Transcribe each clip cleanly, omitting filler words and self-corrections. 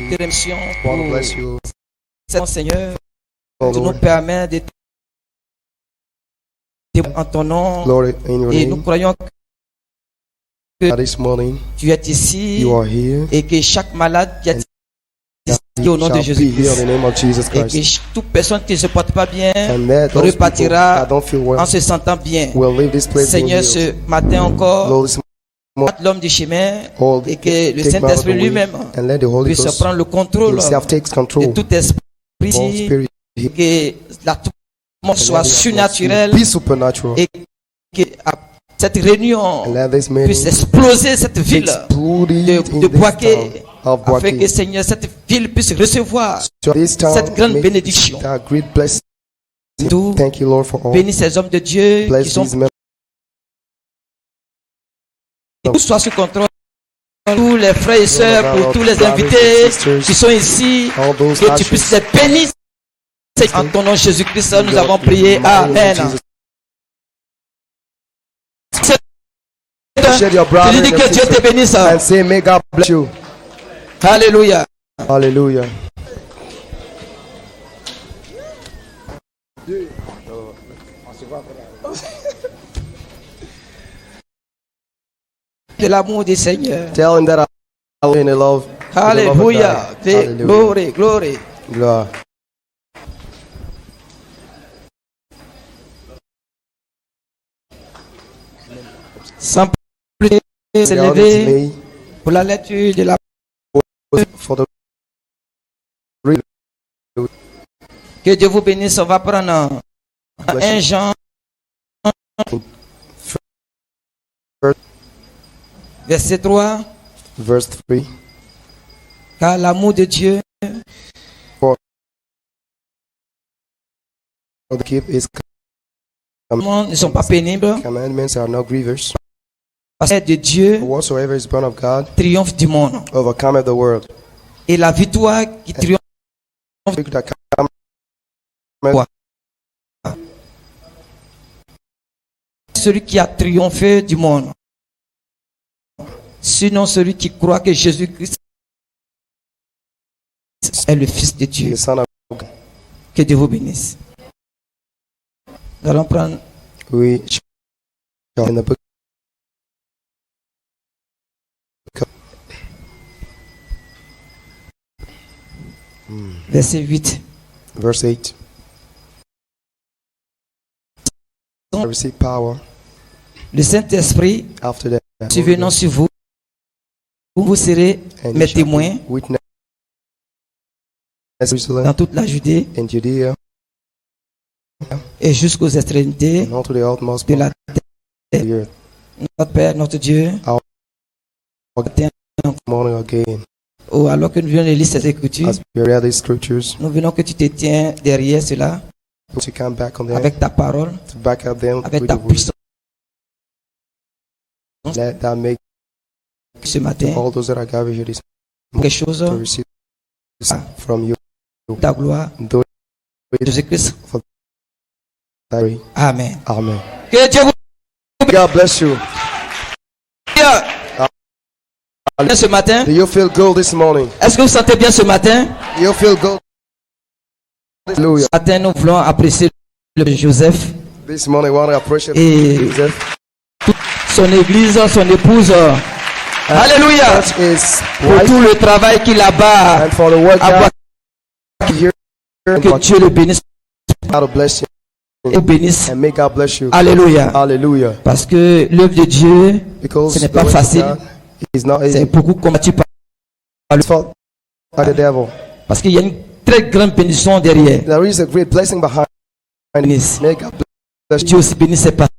te remercions want to pour bless you, cet Seigneur. oh Tu nous Lord. permets de en ton nom. Lord, in your Et nous name, croyons que this morning, tu es ici you are here. et que chaque malade qui est And ici au nom de shall be here in Jésus-Christ the name of Jesus et Christ. que toute personne qui ne se porte pas bien And that those people repartira that don't feel well en se sentant bien. will leave this place being Seigneur, healed. ce matin encore, Lord, this l'homme du chemin Hold, et que le take me out of the Saint-Esprit way lui-même and let the Holy puisse Ghost prendre le contrôle himself takes de control. tout esprit, All spirit que la toute soit surnaturelle be supernatural. et que cette réunion And let this man puisse exploser cette ville explode de in this Boaké, town of afin que Boaké. Seigneur, cette ville puisse recevoir So this town cette grande make bénédiction. that great blessing. Tout. Thank you, Lord, for all. Bénis ces hommes de Dieu qui Bless sont these men. tout soit sous contrôle. Tous les frères et sœurs, pour tous les Brothers and invités sisters, qui sont ici, all those que tu puisses ashes. les bénir. En ton nom Jésus-Christ, nous avons Lord, prié. in the name of Amen. Jesus. Share your Je brother lui dis and que your Dieu te sister bénisse. and say, may God bless you. Alléluia. Hallelujah. De l'amour du Seigneur. Tell him that I love in the love. in the love of Alléluia. God. Hallelujah. Glory, glory. Gloire. Sans plus s'élever pour la lecture de la For the que Dieu vous bénisse. On va prendre 1 Jean verset 3. verse 3. Car l'amour de Dieu For the keep his ne sont pas pénibles. commandments are not grievous. Parce que de Dieu Whatsoever is born of God triomphe du monde. overcometh the world. Et la victoire qui triomphe That cometh celui qui a triomphé du monde. Sinon celui qui croit que Jésus-Christ est le Fils de Dieu. the Son of God. Que Dieu vous bénisse. Nous allons prendre We shall in the book verset 8. verse 8. I receive power Le Saint-Esprit, after that. survenant sur vous, vous serez And mes you shall témoins be witness in dans Jerusalem toute la Judée and Judea et jusqu'aux extrémités and unto the utmost de part la of the earth. Notre Père, notre Dieu, Morning again, oh, alors que nous venons de lire ces Écritures, as we read these scriptures, nous venons que tu te tiens derrière cela to come back on them, avec ta parole, to back up them avec with ta the word. puissance Let that make ce matin, all those that are gathered here this quelque chose, to receive from you. ta gloire, Do it Jésus-Christ. for thy Amen. Amen. Que Dieu vous God bless you. bien ce matin. Do you feel good this morning? Est-ce que vous sentez bien ce matin? Do you feel good? Hallelujah. Ce matin, nous voulons apprécier le Joseph This morning, we want to appreciate et Joseph. son église, son épouse. Alléluia. Church is Pour wife tout le travail qu'il a bas and for the work à out voir, here. que Dieu le bénisse God bless you et bénisse. and may God bless you. Alléluia. Hallelujah. Parce que l'œuvre de Dieu, Because ce n'est the pas work of facile. God is not c'est easy. beaucoup combattu par It's fought by the devil. parce qu'il y a une très grande bénédiction derrière. There is a great blessing behind Bénisse. it. May God bless Dieu aussi bénisse ses pasteurs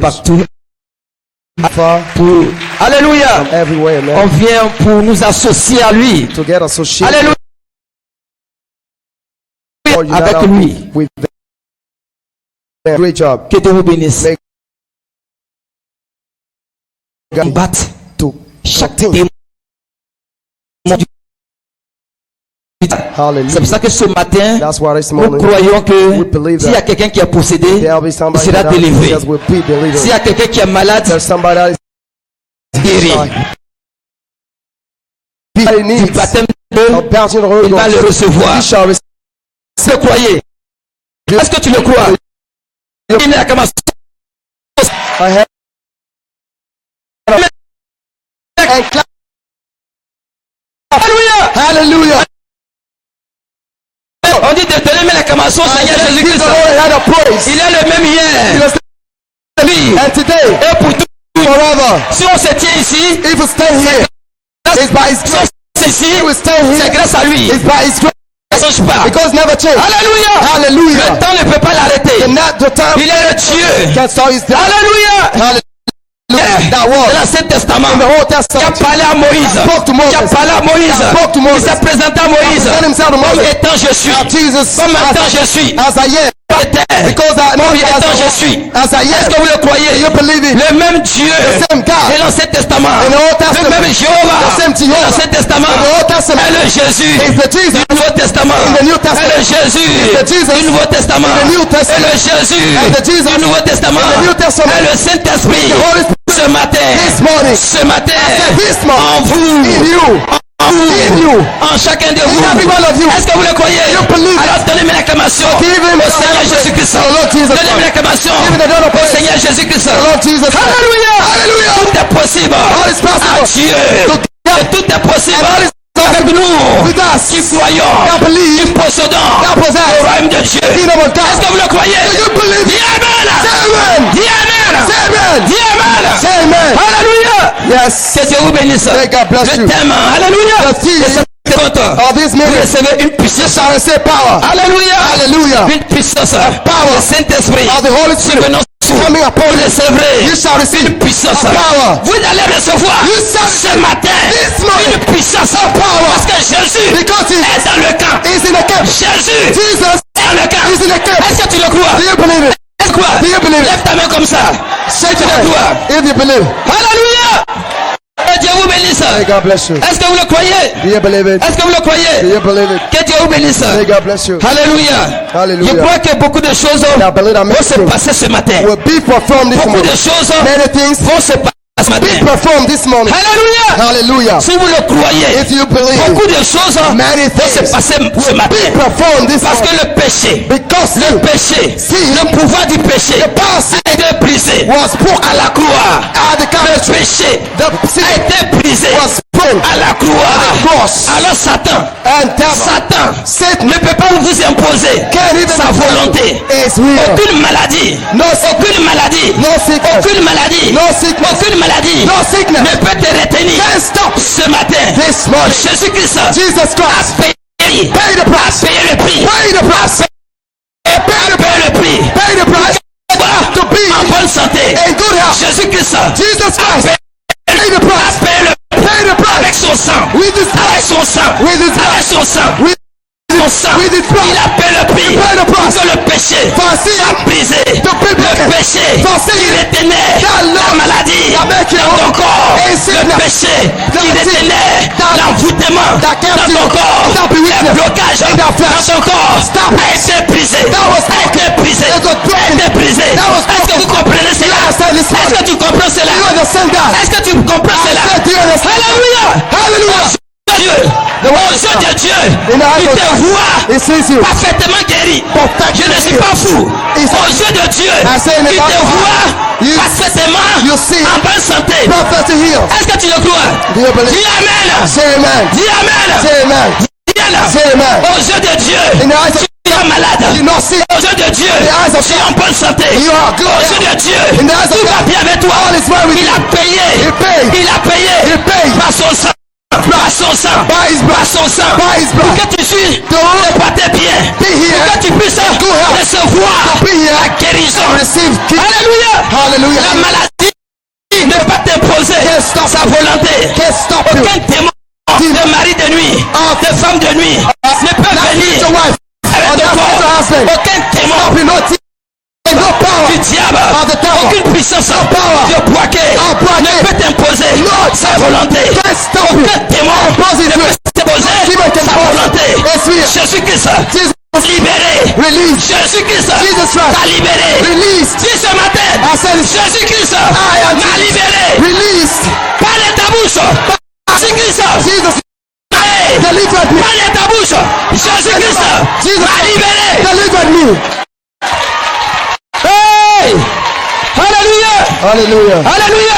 partout. far Pour... Alléluia. from everywhere, On man. vient pour nous associer à lui. To get associated Alléluia. or unite Avec up lui. with them. Great job. Que Dieu vous bénisse. May God Combattre to chaque contain. démon. C'est Hallelujah. pour ça que ce matin, That's why this nous morning croyons we que believe s'il y a that quelqu'un qui est possédé, there'll be somebody sera that délivré. will be delivered. s'il y a quelqu'un qui est malade, There's somebody that is guéri. He du needs baptême of baptism of the Holy il va le Ghost. recevoir. He shall receive. Est-ce que vous croyez? Est-ce que tu le crois? Il a commencé. I have and clap. Alléluia! Hallelujah. On dit de donner l'acclamation au Seigneur Give Jésus-Christ. the Lord a hand of praise. Il est le même He hier, is lui, and today, et pour tout. forever. Si on se tient ici, If we stay here, it's by His si grace. on se ici, If we stay c'est here, grâce à lui. it's by His grace. Ça ne change pas. Because never change. Alléluia! Hallelujah. Le temps ne peut pas l'arrêter. The time Il est le Dieu. can start His time. Alléluia! Hallelujah. That Dans was l'Ancien Testament, in the Old qui a Testament. parlé à Moïse, Spoke to qui a Moses. parlé à Moïse, Spoke to Moses. qui s'est présenté à Moïse, Present himself to comme Moses. étant je suis, Jesus, comme étant je suis, as I am. Because I know comme as étant je I suis. as I Est-ce am. que vous le croyez? You believe it? Le même Dieu The same God. de l'Ancien Testament, In the Old le Testament. même Jéhovah The same de Jehovah. l'Ancien Testament, In the Old Testament. est le Jésus Is the Jesus. du Nouveau Testament, In the New Testament. est le Jésus the Jesus. du Nouveau Testament, In the New Testament. est le Jésus And the Jesus. du Nouveau Testament, In the New Testament. est le Saint-Esprit. The Holy Spirit. Ce matin, This morning. ce matin, This morning. en vous, In you. en vous, In you. en chacun de vous. In every one of you. Est-ce que vous le croyez? You believe. Alors donnez-moi l'acclamation Give him au Seigneur Jésus-Christ. the Lord Jesus Donnez-moi Christ. l'acclamation Give him the honor au praise. Seigneur Jésus-Christ. The Lord Jesus Christ. Alléluia! Hallelujah. Tout est possible All is possible. à Dieu. Et tout est possible And all is avec nous with us. qui croyons, I believe. qui possédons I possess. le royaume de Dieu. Kingdom of Est-ce God. que vous le croyez? Do you believe Dis it? Amen! Say amen. Dis Amen! Say amen. Dis Amen! Say amen. Alléluia! Yes. Que Dieu vous bénisse. May God bless Je you. t'aime. Alléluia! The tea Et c'est content. of this Vous minute recevez une puissance. shall receive power. Alléluia! Hallelujah. Une puissance. Power. Le Saint-Esprit. Of the Holy Spirit Venons coming upon vous you. recevrez You shall receive une puissance. power. Vous allez recevoir You shall ce matin this morning une puissance. power. Parce que Jésus Because he est dans le camp. is in the camp. Jésus Jesus est dans le camp. is in the camp. Est-ce que tu le crois? Do you believe it? Est-ce que tu crois? Do you believe it? Lève ta main comme ça. Shake Tu your le crois? hand. If you believe. Alléluia! Que Dieu vous bénisse. May God bless you. Est-ce que vous le croyez? Do you believe it? Est-ce que vous le Do croyez? you believe it? Que Dieu vous bénisse. May God bless you. Alléluia. Hallelujah. Je crois que beaucoup de choses I believe that vont se miracle passer ce matin. will be performed this Beaucoup de morning. choses Many things vont se passer ce matin. be performed this morning. Alléluia. Hallelujah. Si vous le croyez, If you believe beaucoup de choses many vont se things passer ce be matin. performed this Parce morning. que le péché, Because le sin péché, sin, le pouvoir du péché the power of sin a été brisé was broken à la croix. at the Le Calvary. péché The sin a été brisé was broken à la croix. cross. Alors Satan, And devil, Satan Satan ne peut pas vous imposer can't even sa volonté. is real. Aucune maladie, No sickness, aucune maladie, no sickness, aucune maladie, no sickness, aucune maladie no sickness. ne peut te retenir. Can't stop Ce matin, this morning. Jésus-Christ Jesus a Christ payé, pay the price. payé le prix, Pay the price. a payé le prix. Pay the price to be En bonne santé, in good health. Jésus-Christ Jesus Christ pay the a price. payé le Pay the avec price son sang, with his avec blood. son sang, With his avec son sang, With son sang. with his blood. Il a payé le prix Pay the pour price. que le péché For sin. soit brisé. To be Le broken. péché For sin. qui retenait That la love. maladie That make you dans ton corps. and Le sickness. péché That qui sin. retenait That- l'envoûtement that kept dans you- ton corps. that be Le weakness. blocage In that flesh. dans ton corps Stop. a été brisé. That was A été brisé. It was broken. A été brisé. That was Est-ce que vous comprenez cela? understand this Est-ce que morning? tu comprends cela? You understand that? Est-ce que tu comprends cela? said, do you understand? Alléluia. Hallelujah. Dieu, The word aux is yeux God. de Dieu, In the eyes il of te God. voit He sees you. parfaitement guéri. Je ne suis pas fou. He's- Aux yeux de Dieu, I say in the il te eyes of voit God. You- parfaitement you see. en bonne santé. Prophet healed. Est-ce que tu le crois? Do you believe? Dis Amen. Say amen. Dis Amen. Say amen. Dis Amen. Say amen. Aux yeux de Dieu, In the eyes of tu es malade. you not see. Aux yeux de Dieu, the eyes of tu es en bonne santé. You are good. Aux yeux de Dieu, In the eyes of tout va God. bien avec toi. All is well with Il you. a payé. He paid. Il a payé. He paid. Par son sang. Par son sang. By his blood. Par son sang. By his Pour blood. que tu suis To ne pas tes pieds. be here. Pour que tu puisses Go ahead. recevoir To be here. la guérison. And receive king. Alléluia. Hallelujah. La maladie ne peut pas t'imposer sa volonté. Can't stop you. Aucun témoin de mari de nuit, de femme de nuit ne peut Not venir your wife. avec Or ton not your corps. husband. Aucun témoin Stop you. No tea. No power. du diable, Of the devil. aucune puissance power. de braquer braquer. ne peut t'imposer No. sa volonté. Can't stop you. Aucun témoin Impose it ne to peut you. t'imposer Demon can sa pose. volonté. It's real. Jésus-Christ, Jesus libéré. released. Jésus-Christ, Jesus Christ. t'a libéré. Released. Dis ce matin, I said Jésus-Christ I am m'a libéré. released. Parle ta bouche. Jésus-Christ Jesus Hallelujah. Alléluia.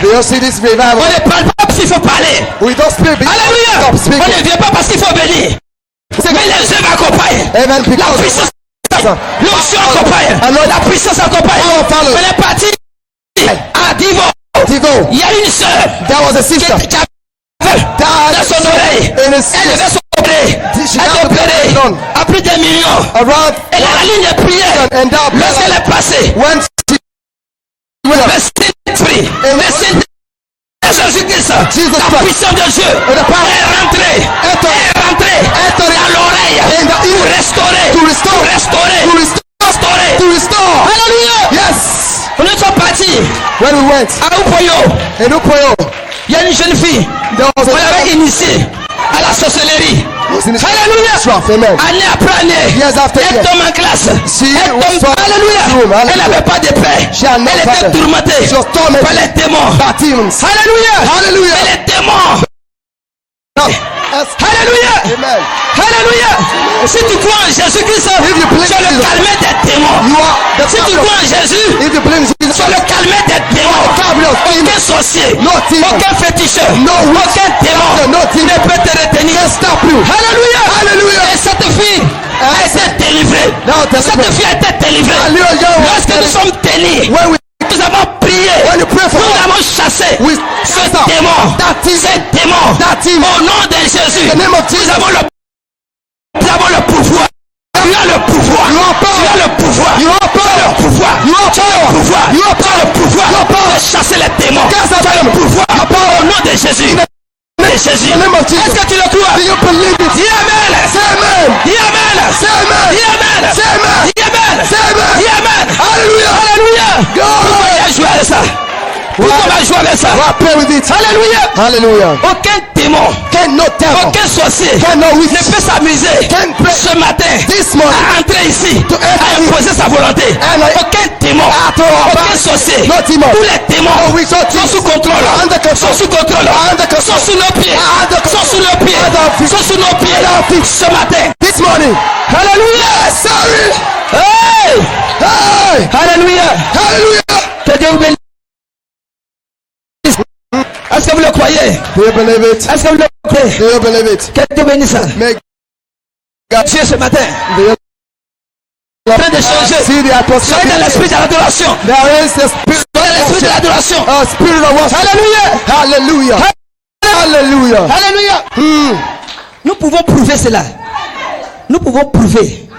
Do you see this On revival? ne parle pas parce qu'il faut parler. We don't speak because Alléluia. stop On speaking. ne vient pas parce qu'il faut bénir. Mais les œuvres accompagnent. Amen. La Because puissance, l'onction accompagne. La puissance accompagne. On est parti à Divo. Divo, Il y a une sœur there was a qui sister avait dans son oreille. in his Elle devait s'opérer. Elle est opérée à plus d'un million. around Elle a la ligne de prière. and that Lorsqu'elle est passée, when she le Saint-Esprit, le Saint-Esprit, Jésus-Christ, la puissance de Dieu est rentrée dans l'oreille pour restaurer. to restore. Alléluia. Yes. On est partis When we went à Upoyo. in Upoyo, Il y a une jeune fille. there was On a l'avait initiée à la sorcellerie. Alléluia. Alléluia. Amen. Année après année, Years after elle years. tombe en classe. She Elle was tombe. so- Alléluia. Alléluia. Elle n'avait pas de paix. She had no Elle était father. tourmentée She was tormented par les démons. by demons. Alléluia. Hallelujah. Et les démons. Yes. Alléluia. Amen. Alléluia. Si tu crois en Jésus-Christ, If you believe tu es le Jesus, calmer des démons. You are the Si tu father. crois en Jésus, If you believe in tu Jesus, es le calmer des démons. fabulous. Aucun sorcier, No demon. aucun féticheur, No witch. aucun démon No demon. ne peut te retenir. Can't stop you. Alléluia. Hallelujah. Et cette fille a été délivrée. Now Cette deliver. fille a été délivrée. Hallelujah. Lorsque nous sommes délivrés, When we nous avons prié. when you pray for Nous us, avons chassé we ce cast out démon. that demon. Ce démon. That demon. Au nom de Jésus. In the name of Nous Jesus. avons le pouvoir. Tu as le pouvoir. You are Tu power. as le pouvoir. You are Tu as power. le pouvoir. You are Tu as le power. pouvoir. You are Tu as le pouvoir. You are power. De chasser les démons. Cast out Tu as le demons. pouvoir. You are power. Au nom de Jésus. De Jésus. In the name of Jesus. Est-ce que tu le crois? Do you believe it? Dis Amen. Say amen. Dis Amen. Say amen. Dis Amen. Say amen. Dis Amen. Say amen. Dis Amen. Hallelujah. Alléluia. Go. Pourquoi il a joué avec ça? Pourquoi on va jouer avec ça? Well, pray with it. Alléluia. Hallelujah. Aucun démon, Can no devil, aucun sorcier can no witch, ne peut s'amuser can pray ce matin this morning à entrer ici, to à enter imposer sa volonté. And I- Aucun démon, at all. aucun sorcier, No demon. tous les démons No witch, no sont demon. sous contrôle, Under control. sont sous contrôle, Under control. sont sous nos pieds, Under control. sont sous nos pieds, Under feet. sont sous nos pieds Under feet. ce matin. This morning. Alléluia. Sorry. Hey! Hey. Alléluia. Hallelujah. Que Dieu vous bénisse. Est-ce que vous le croyez? Do you believe it? Est-ce que vous le croyez? Do you believe it? Que Dieu bénisse. May God Dieu ce matin, do you en train de changer. see the Soyez atmosphere? dans l'esprit de l'adoration. There is the spirit Soyez dans l'esprit de of l'adoration. worship. Spirit of worship. Alléluia. Hallelujah. Hallelujah. Alléluia. Nous pouvons prouver cela. Nous pouvons prouver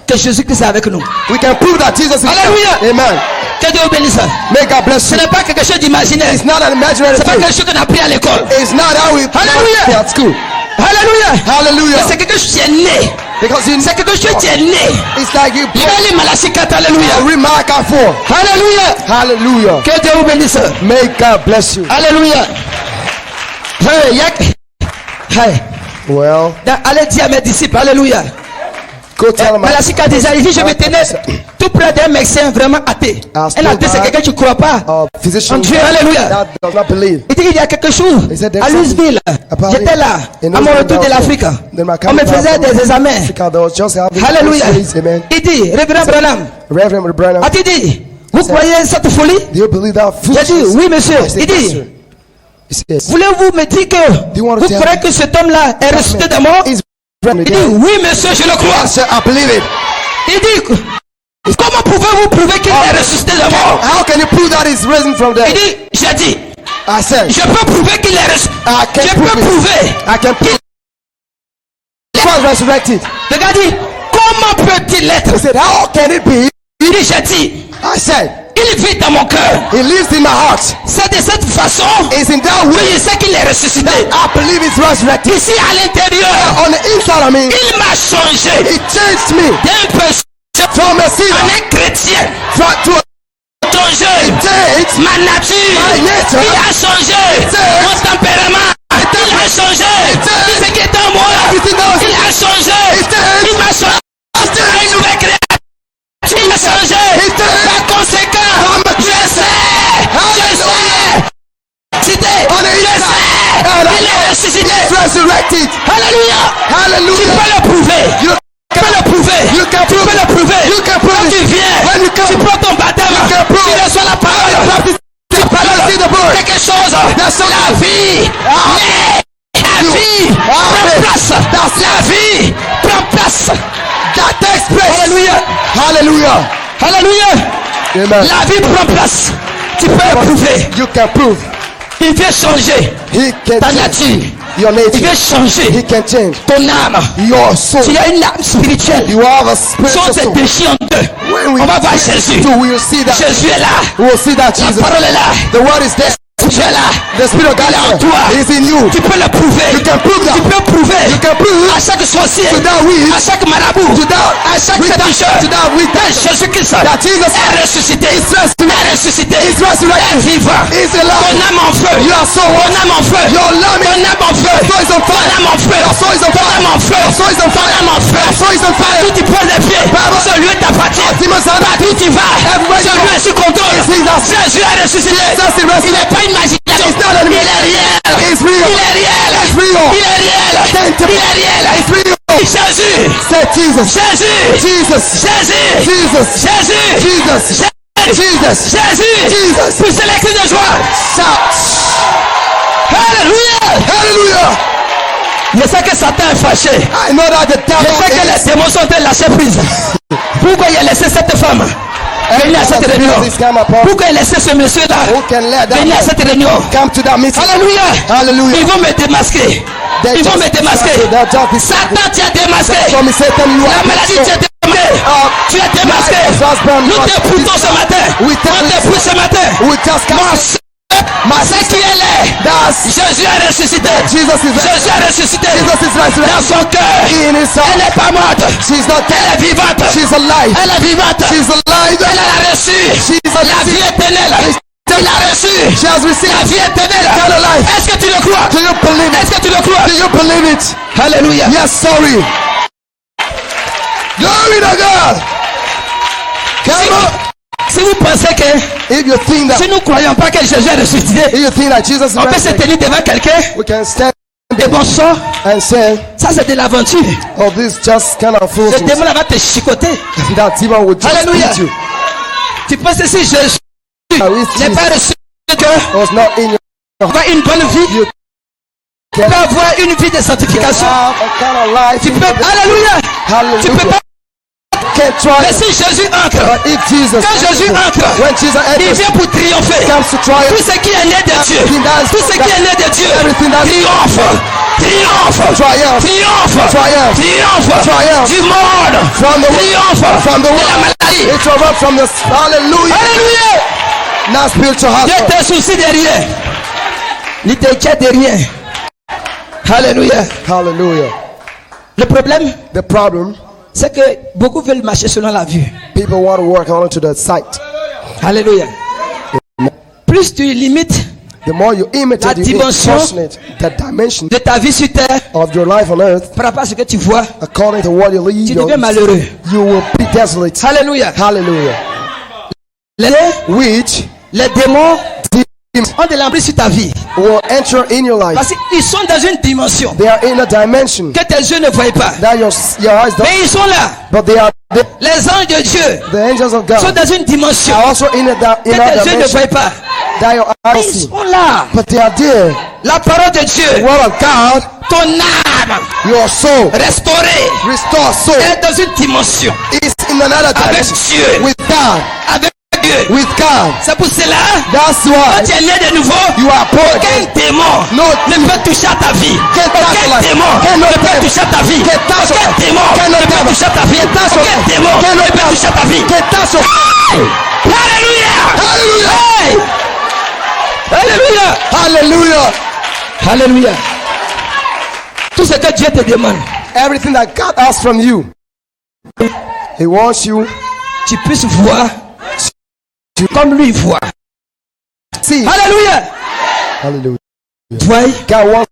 que Jésus-Christ est avec nous. We can prove that Jesus is Hallelujah. Amen. Que Dieu vous bénisse. May God bless Ce you. n'est pas quelque chose d'imaginaire. It's not an imaginary Ce n'est pas thing. quelque chose qu'on a appris à l'école. It's not how we Hallelujah. at school. Alléluia. Hallelujah. C'est quelque chose qui est né. Because you, C'est quelque chose qui est né. it's like you Il va lire Malachie 4. Alléluia. read Malachi 4. Alléluia. Hallelujah. Que Dieu vous bénisse. May God bless you. Alléluia. Hey, hey. Well, Allez dire à mes disciples. Alléluia. go tell them. Malachie 4 déjà, il dit je me tenais tout près d'un médecin vraiment athée. Un athée, c'est quelqu'un qui ne croit pas Physician en Dieu. Alléluia. that does not believe. Il dit il y a quelque chose He said there's à Louisville. about J'étais it. là In à mon Louisville, retour de also. l'Afrique. Then my On me coming back faisait from des examens. Africa, they was just having Alléluia. Amen. Il dit, Révérend Branham, Reverend Branham, a-t-il dit, vous croyez cette folie? do you believe that J'ai dit, foolishness? oui monsieur. I said, Il yes, dit, sir. He says, voulez-vous me dire que you want to vous tell croyez me que cet homme-là est ressuscité de mort? He's Il dit, oui monsieur, je le crois. Yes, sir, I believe it. Il dit, comment pouvez-vous prouver qu'il est ressuscité de mort? How can you prove that he's risen from Il dead? dit, j'ai dit, I said, je peux prouver qu'il est ressuscité. I can Je prove peux it. prouver. I can prove he was resurrected. Le gars dit, comment peut-il être? He said, how can it be? Il dit, j'ai dit, I said, il vit dans mon cœur. he lives in my heart. C'est de cette façon It's in that que way je sais qu'il est ressuscité. I believe he's resurrected. Ici à l'intérieur, On the inside of me, il m'a changé he changed me d'un peu from a en sinner un chrétien. to a Changé changed ma nature. my nature. Il a changé mon tempérament. Il a changé tout ce qui est en moi. Il a changé. Il m'a changé. Une nouvelle créature. Il a changé. Par conséquent, je sais. Cité. Je sais. Il est ressuscité. resurrected. Alléluia. Tu Hallelujah. peux le prouver. You Tu peux le prouver. You can Tu prove peux it. le prouver. You can prove Quand it. tu viens, When you come, tu prends ton baptême. you can prove Hallelujah. Alléluia. Amen. La vie prend place. Tu peux éprouver. You can prove. Il vient changer He can ta change nature. your Il nature. vient changer He can change ton âme. your soul. Tu as une âme spirituelle. You have a Sont spiritual tes soul. péchés en deux. When we On va voir Jésus. so we will see that. Jésus est là. We will see that La Jesus. parole est là. The word is there. Tu es là. The Spirit of God Il est en toi. is in you. Tu peux le prouver. You can prove Tu that. peux prouver You can prove à chaque sorcier, to that witch, à chaque marabout, to that à chaque witch, féticheur, to that witch, que Jésus-Christ that Jesus est ressuscité. is resurrected. Est ressuscité. Is resurrected. Est vivant. Is Ton alive. âme en feu. Your soul. Ton âme en feu. Your lamb Ton is âme en feu. soul is on Ton fire. âme en feu. Your soul is on Ton fire. âme en feu. Your soul is on Ton fire. âme en feu. Your soul is on fire. Partout tu poses les pieds. Ce lieu t'appartient. Demons are not. Partout tu vas. Everywhere Ce you lieu go. est sous contrôle. It's Jesus. Jésus est ressuscité. Jesus is Il resurrected. n'est pas une imagination. It's not an Il est réel. It's real. Il est réel. It's real. Il est réel. Tangible. Il est réel. It's real. Jésus. Say Jesus. Jésus. Jesus. Jésus. Jesus. Jésus. Jesus. Jesus. Jésus. Jesus. Poussez les cris de joie. Shout. Alléluia. Hallelujah. Je sais que Satan est fâché. I know that the Je sais que devil les démons sont en lâcher prise. Pourquoi il a laissé cette femme venir à cette réunion? Pourquoi il a laissé ce monsieur-là who can let venir à that cette réunion? come to that meeting. Alléluia. Hallelujah. Ils vont me démasquer. Ils vont me démasquer. They'll just be Satan, tu es démasqué. from Satan. You La are maladie, tu es démasqué. Tu es démasqué. Nous t'épousons ce matin. On t'épouse ce matin. We just cast. Ce qui est là. That's Jésus est ressuscité. Jesus is Jésus est ressuscité. Jesus is Dans resurrected. son cœur. In his Elle heart. n'est pas morte. She's not Elle est dead. vivante. She's alive. Elle est vivante. She's alive. Elle a reçu She's la vie alive. éternelle. Elle a reçu She has la received vie éternelle. eternal life. Est-ce que tu le crois? Do you believe Est-ce it? que tu le crois? Do you believe it? Alléluia. Yes, sorry. Glory to God. Come on. Si vous pensez que If you think that, si nous ne croyons pas que Jésus est ressuscité, if you think that Jesus is on peut se resurrected, tenir devant quelqu'un we can stand et bon sang, and say, ça c'est de l'aventure. "Oh, this just kind of Le foolishness." démon là va te chicoter. That demon would just Alléluia. beat you. Tu penses que si Jésus Now, if n'est pas Jesus ressuscité, was not in your avoir une bonne vie, tu peux avoir une vie de sanctification. have a kind of life, Tu peux, alléluia, tu peux hallelujah, pas. can't try Mais it. si Jésus entre, But if Jesus, quand Jésus entre, when Jesus il enters, vient pour triompher. comes to try Tout it, ce qui est né de Dieu, tout ce qui est né de Dieu, everything that's triomphe, triomphe, triumph, triomphe, triumph, triomphe triumph du monde, from the triomphe from the de la world. maladie. It's over from the hallelujah. Alléluia. Not spiritual Dieu hospital. te soucie de rien. Il t'inquiète de rien. Alléluia. Hallelujah. Le problème, The problem, c'est que beaucoup veulent marcher selon la vue. people want to work according to the sight. Alléluia. Plus tu limites The more you La imitate, you dimension impersonate the dimension de ta vie sur terre of your life on earth par rapport à ce que tu vois, according to what you lead. tu deviens malheureux. You will be desolate. Alléluia. Hallelujah. Les démons ont de l'emprise sur ta vie. Will enter in your life. Parce qu'ils sont dans une dimension They are in a dimension que tes yeux ne voient pas. that your eyes don't. Mais ils sont là. But they are Les anges de Dieu the angels of sont God dans une dimension are also in a que tes yeux ne dimension voient pas. that your eyes Ils see. sont là. But they are there. La parole de Dieu, The word of God, ton âme your soul, restaurée restore soul, est dans une dimension is in another avec dimension Dieu. with God. Avec Dieu. With God. C'est pour cela, That's quand why tu es né de nouveau, you are born aucun again. démon No ne peut toucher à ta vie. Can't touch your Aucun life. démon Cannot ne peut touch. toucher à ta vie. Can't touch your Aucun life. démon Cannot ne peut touch. toucher à ta vie. Can't touch your Aucun life. démon Cannot ne peut touch. toucher à ta vie. Can't touch your Alléluia. Hallelujah. Hey. Alléluia. Hallelujah. Alléluia. Tout ce que Dieu te demande, Everything that God asks from you, He wants you tu puisses voir comme lui voit. see. Alléluia. Hallelujah. Toi, God wants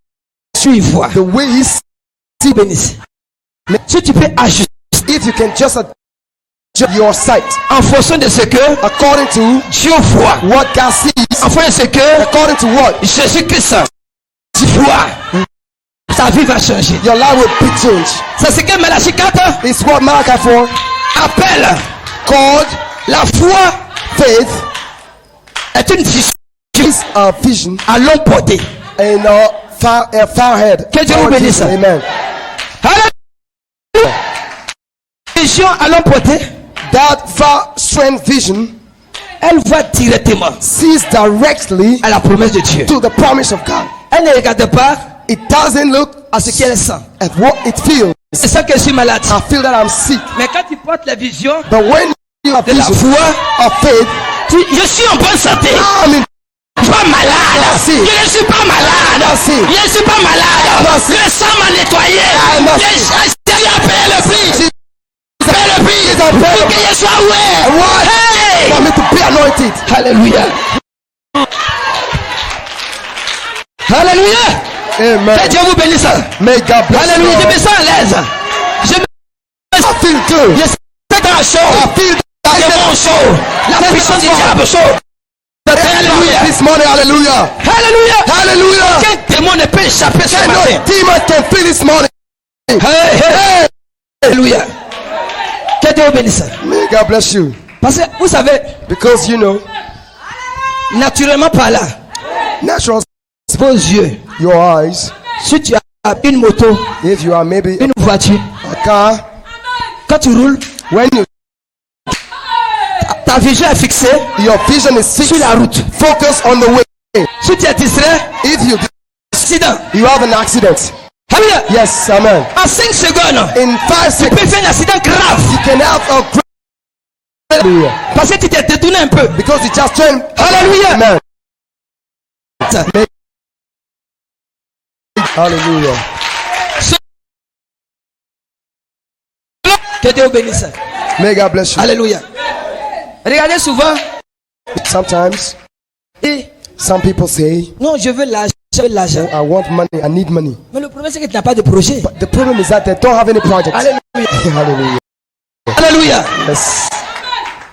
tu y vois. the way He sees. Bénisse. Mais si tu peux ajuster If you can just adjust your sight en fonction de ce que according to Dieu voit, what God sees, en fonction de ce que according to what Jésus-Christ voit, ta vie va changer. your life will be changed. C'est ce que Malachie 4 It's what Malachi 4 appelle called la foi faith est une vision is a vision à longue portée. and a far head. Que Dieu vous bénisse. Amen. Alléluia. Vision à longue portée. that far strange vision elle voit directement sees directly à la promesse de Dieu. to the promise of God. Elle ne regarde pas It doesn't look à ce qu'elle sent. at what it feels. C'est ça que je suis malade. I feel that I'm sick. Mais quand tu portes la vision But when you have de la vision foi, of faith, je suis en bonne santé. I'm in Pas malade. Merci. Je ne suis pas malade. Merci. Je ne suis pas malade. Merci. Le sang m'a nettoyé. Merci. J'ai payé le prix. Payé le prix. Jesus paid Pour que je sois ouais. What? Hey. for me to be anointed. Alléluia. Alléluia. Que Amen. Dieu vous bénisse. May God bless Alléluia. Je you. me sens à l'aise. Je me I feel good. je sais dans chaud. I feel C'est bon chaud. La puissance du diable chaud. Alléluia. this morning. Hallelujah. Alléluia. Hallelujah. Quel démon ne peut échapper ce Can matin? no demon can feel this morning. Hey, hey. Alléluia. Que Dieu vous bénisse. May God bless you. Parce que vous savez, Because you know, naturellement par là, natural, vos yeux, your eyes, si tu as une moto, if you are maybe une voiture, a car, quand tu roules, when you, ta vision est fixée your vision is fixed, sur la route. focus on the way. Si tu es distrait, If accident. you have an accident, Alléluia. yes, amen. En 5 secondes, In 5 tu seconds, peux faire un accident grave. you can have a great hallelujah. Parce que tu t'es détourné un peu. Because you just turned. Hallelujah. Amen. Hallelujah. Que Dieu vous bénisse. May God bless you. Alléluia. Regardez souvent, Sometimes et some people say, non, je veux l'argent, je veux l'argent. I want money, I need money. Mais le problème, c'est que tu n'as pas de projet. But the problem is that they don't have any project. Alléluia. Hallelujah. Alléluia. Yes.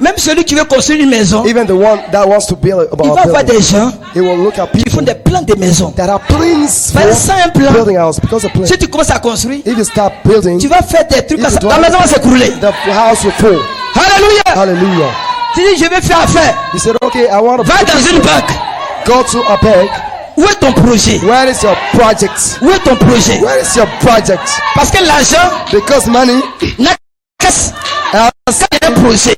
Même celui qui veut construire une maison, Even the one that wants to build il va a voir building, des gens he will look at qui font people des plans de maison. that are plans Mais sans un for plan, building house. Because of plan, si tu commences à construire, if you start building, tu vas faire des trucs If comme ça. you Ta don't- maison va s'écrouler. the house will fall. Alléluia. Hallelujah. Tu dis, je vais faire affaire. He said, okay, I want to Va dans une banque. go to a bank. Où est ton projet? Where is your project? Où est ton projet? Where is your project? Parce que l'argent Because money, n'a qu'un has projet.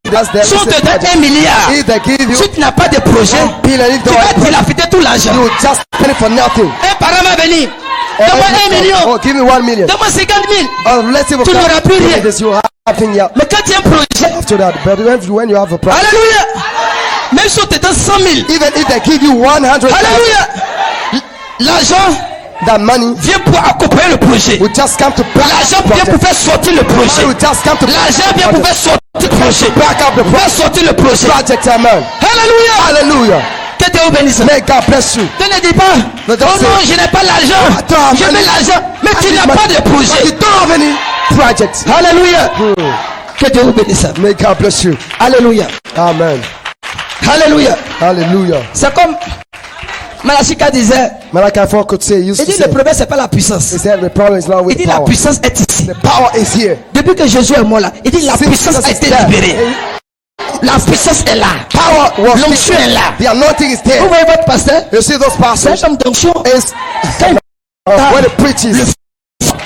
the Si on te donne 1 milliard, if they give you si tu n'as pas de projet, $1 billion, if tu they vas want dilapider tout l'argent. you just spend it for nothing. Un parent va venir. Donne-moi 1 million. Oh, give me 1 million. Donne-moi 50 000. Oh, let's see what Tu n'auras plus rien. this you have nothing yet Mais quand tu as un projet, after that. But when you have a project, alléluia. Même si on te donne 100 000, even if they give you 100,000, alléluia. L'argent that money vient pour accompagner le projet. will just come to back L'argent up the vient pour project. faire sortir le projet. Money will just come to L'argent vient pour faire sortir le projet. back up the Faire sortir le projet. project. Amen. Alléluia. Hallelujah. Que Dieu vous bénisse. May God bless you. Tu ne dis pas, Mais oh donc non, je n'ai pas l'argent. Attends, Je money. mets l'argent. Mais tu n'as pas de But projet. you don't have any project. Alléluia. Que Dieu vous bénisse. May God bless you. Alléluia. Amen. Alléluia. Hallelujah. C'est comme Malachika disait, Malachi 4 could say, used il to dit say, le problème c'est pas la puissance. he said the problem is not Il with dit la power. puissance est ici. The power is here. Depuis que Jésus est mort là, il dit la Since puissance Jesus a is été there, libérée. La puissance est là. power was L'onction est là. The anointing is Vous there. voyez votre pasteur? You see those C'est pastors? un homme d'onction. Is Quand when it preaches,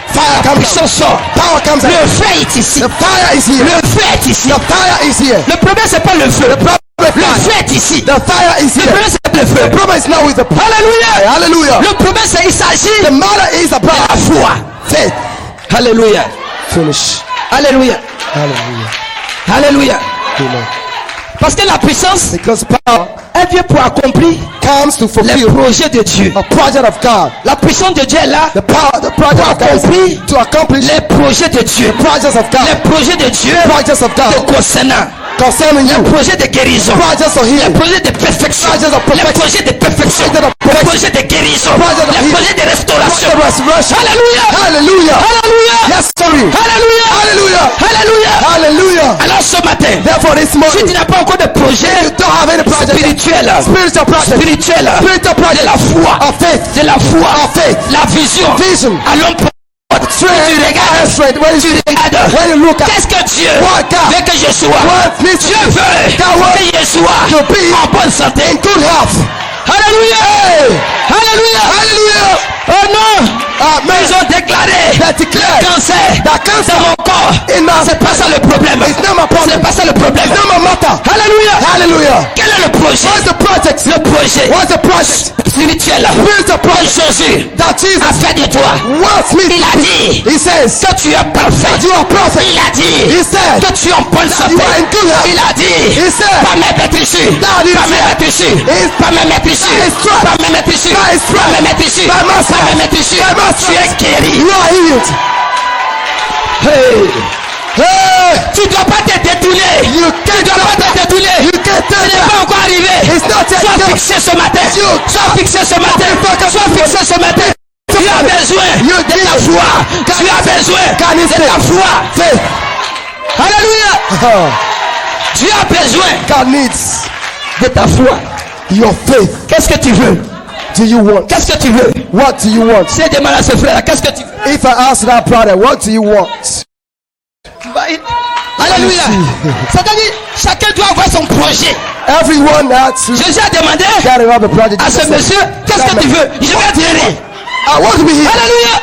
fire la comes out. puissance sort, Power comes le out. feu est ici. The fire is here. Le feu est ici. The fire is here. Le problème c'est pas le feu. Le feu est ici. The fire is Le here. problème c'est pas le feu. The problem is not with the power. Alléluia. Hallelujah. Le problème c'est il s'agit The matter is de about la foi. faith. Alléluia. Finish. Alléluia. Hallelujah. Alléluia. Amen. Parce que la puissance, Because power elle vient pour accomplir comes to les fulfill projets de Dieu. a project of God. La puissance de Dieu est là. The power, the project of God is to accomplish Les projets de Dieu. projects of Les God. projets de Dieu Projects of te God concernant. concerning Les you. projets de guérison. Projects of Les healing. projets de perfection. Projects of Les perfection. projets de perfection. Projects of Les perfection. projets de guérison. Projects of Les healing. projets de restauration. Project of resurrection. Alléluia. Hallelujah. Alléluia. Yes, sorry. Alléluia. Hallelujah. Alléluia. Hallelujah. Alors ce matin, Therefore, this si tu morning, n'as pas encore de projet you don't have any project. spirituel, Spiritual project. spirituel, Spiritual de project. la foi, Of faith. de la foi, Of faith. la vision, Vision. allons pour tu regardes, Straight. When tu you regardes, look at qu'est-ce que Dieu What God? veut que je sois? what needs Dieu veut God wants que je sois to be en bonne santé. in good health. Alléluia. Alléluia. Hallelujah. Oh non, Amen. Ils ont déclaré They declare cancer that cancer dans mon corps. in my C'est pas ça le problème. It's not my problem. C'est pas ça le problème. It's not my matter. Alléluia. Hallelujah. Quel est le projet? What's the project? Le projet What's the project? spirituel Where's the que project Jésus that a Jesus fait de toi? wants me Il a to dit He says que tu es parfait. you are perfect. Il a dit He said que tu es en bonne santé. you are in good health. Il a dit He said pas même être ici. that is Pas même être ici. Is Pas même être ici. that is right. Pas même être ici. That is Pas right. même être ici. By my Pas même être ici. By my Tu es guéri. you are healed. Hey. Hey, Tu ne dois pas te détourner. you Tu can't ne dois pas te détourner. you can't Ce tell n'est that. pas encore arrivé. It's not yet Sois done. fixé ce matin. You- Sois fixé ce matin. Sois fixé ce matin. Tu as besoin You de ta did. foi. Tu as besoin God is de ta faith. foi. Faith. Alléluia. Tu as besoin God needs de ta foi. your faith. Qu'est-ce que tu veux? Do you want? Qu'est-ce que tu veux? What do you want? C'est demande à ce frère. Qu'est-ce que tu veux? If I ask that brother, what do you want? Alléluia. C'est-à-dire, chacun doit avoir son projet. Everyone has to Jésus a demandé gotta have a project. à ce monsieur, qu'est-ce que tu veux? Je vais te guérir. I want to be here. Alléluia.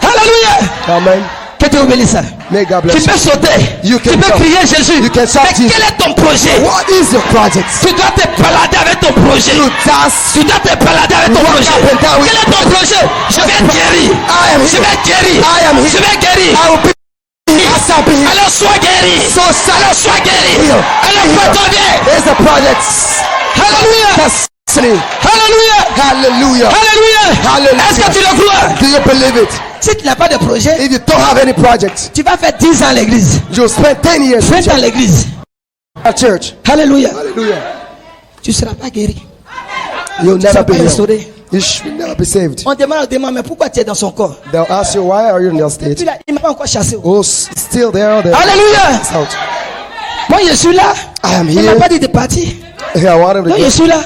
Alléluia. Amen. Que Dieu bénisse. May God Tu bless you. peux sauter. You Tu can peux jump. crier Jésus. You can shout Mais Jesus. quel est ton projet? What is your project? Tu dois te balader avec ton projet. You dance. Tu dois te balader avec ton Walk projet. up and down with- Quel est ton projet? Je vais être guéri. I am Je here. vais être guéri. I am here. Je vais être guéri. I will be here. I shall be here. Alors sois guéri. So shall Alors sois guéri. Here. Alors prends-toi bien. There's the project. Alléluia. Destiny. Alléluia. Hallelujah. Alléluia. Hallelujah. Est-ce que tu le crois? Do you believe it? Si tu n'as pas de projet, If you don't have any project, tu vas faire 10 ans à l'église. you'll spend 10 years 20 ans à l'église. at church. Alléluia. Hallelujah. Tu ne seras pas guéri. You'll Tu ne never seras be pas healed. restauré. You should never be saved. On demande, mais pourquoi tu es dans son corps? They'll ask you, why are you in that Puis state? là, il ne m'a pas encore chassé. Oh, still there. There. Alléluia. It's out. Moi, je suis là. I am Il ne m'a here. pas dit de partir. I want him to Moi, je go. suis là.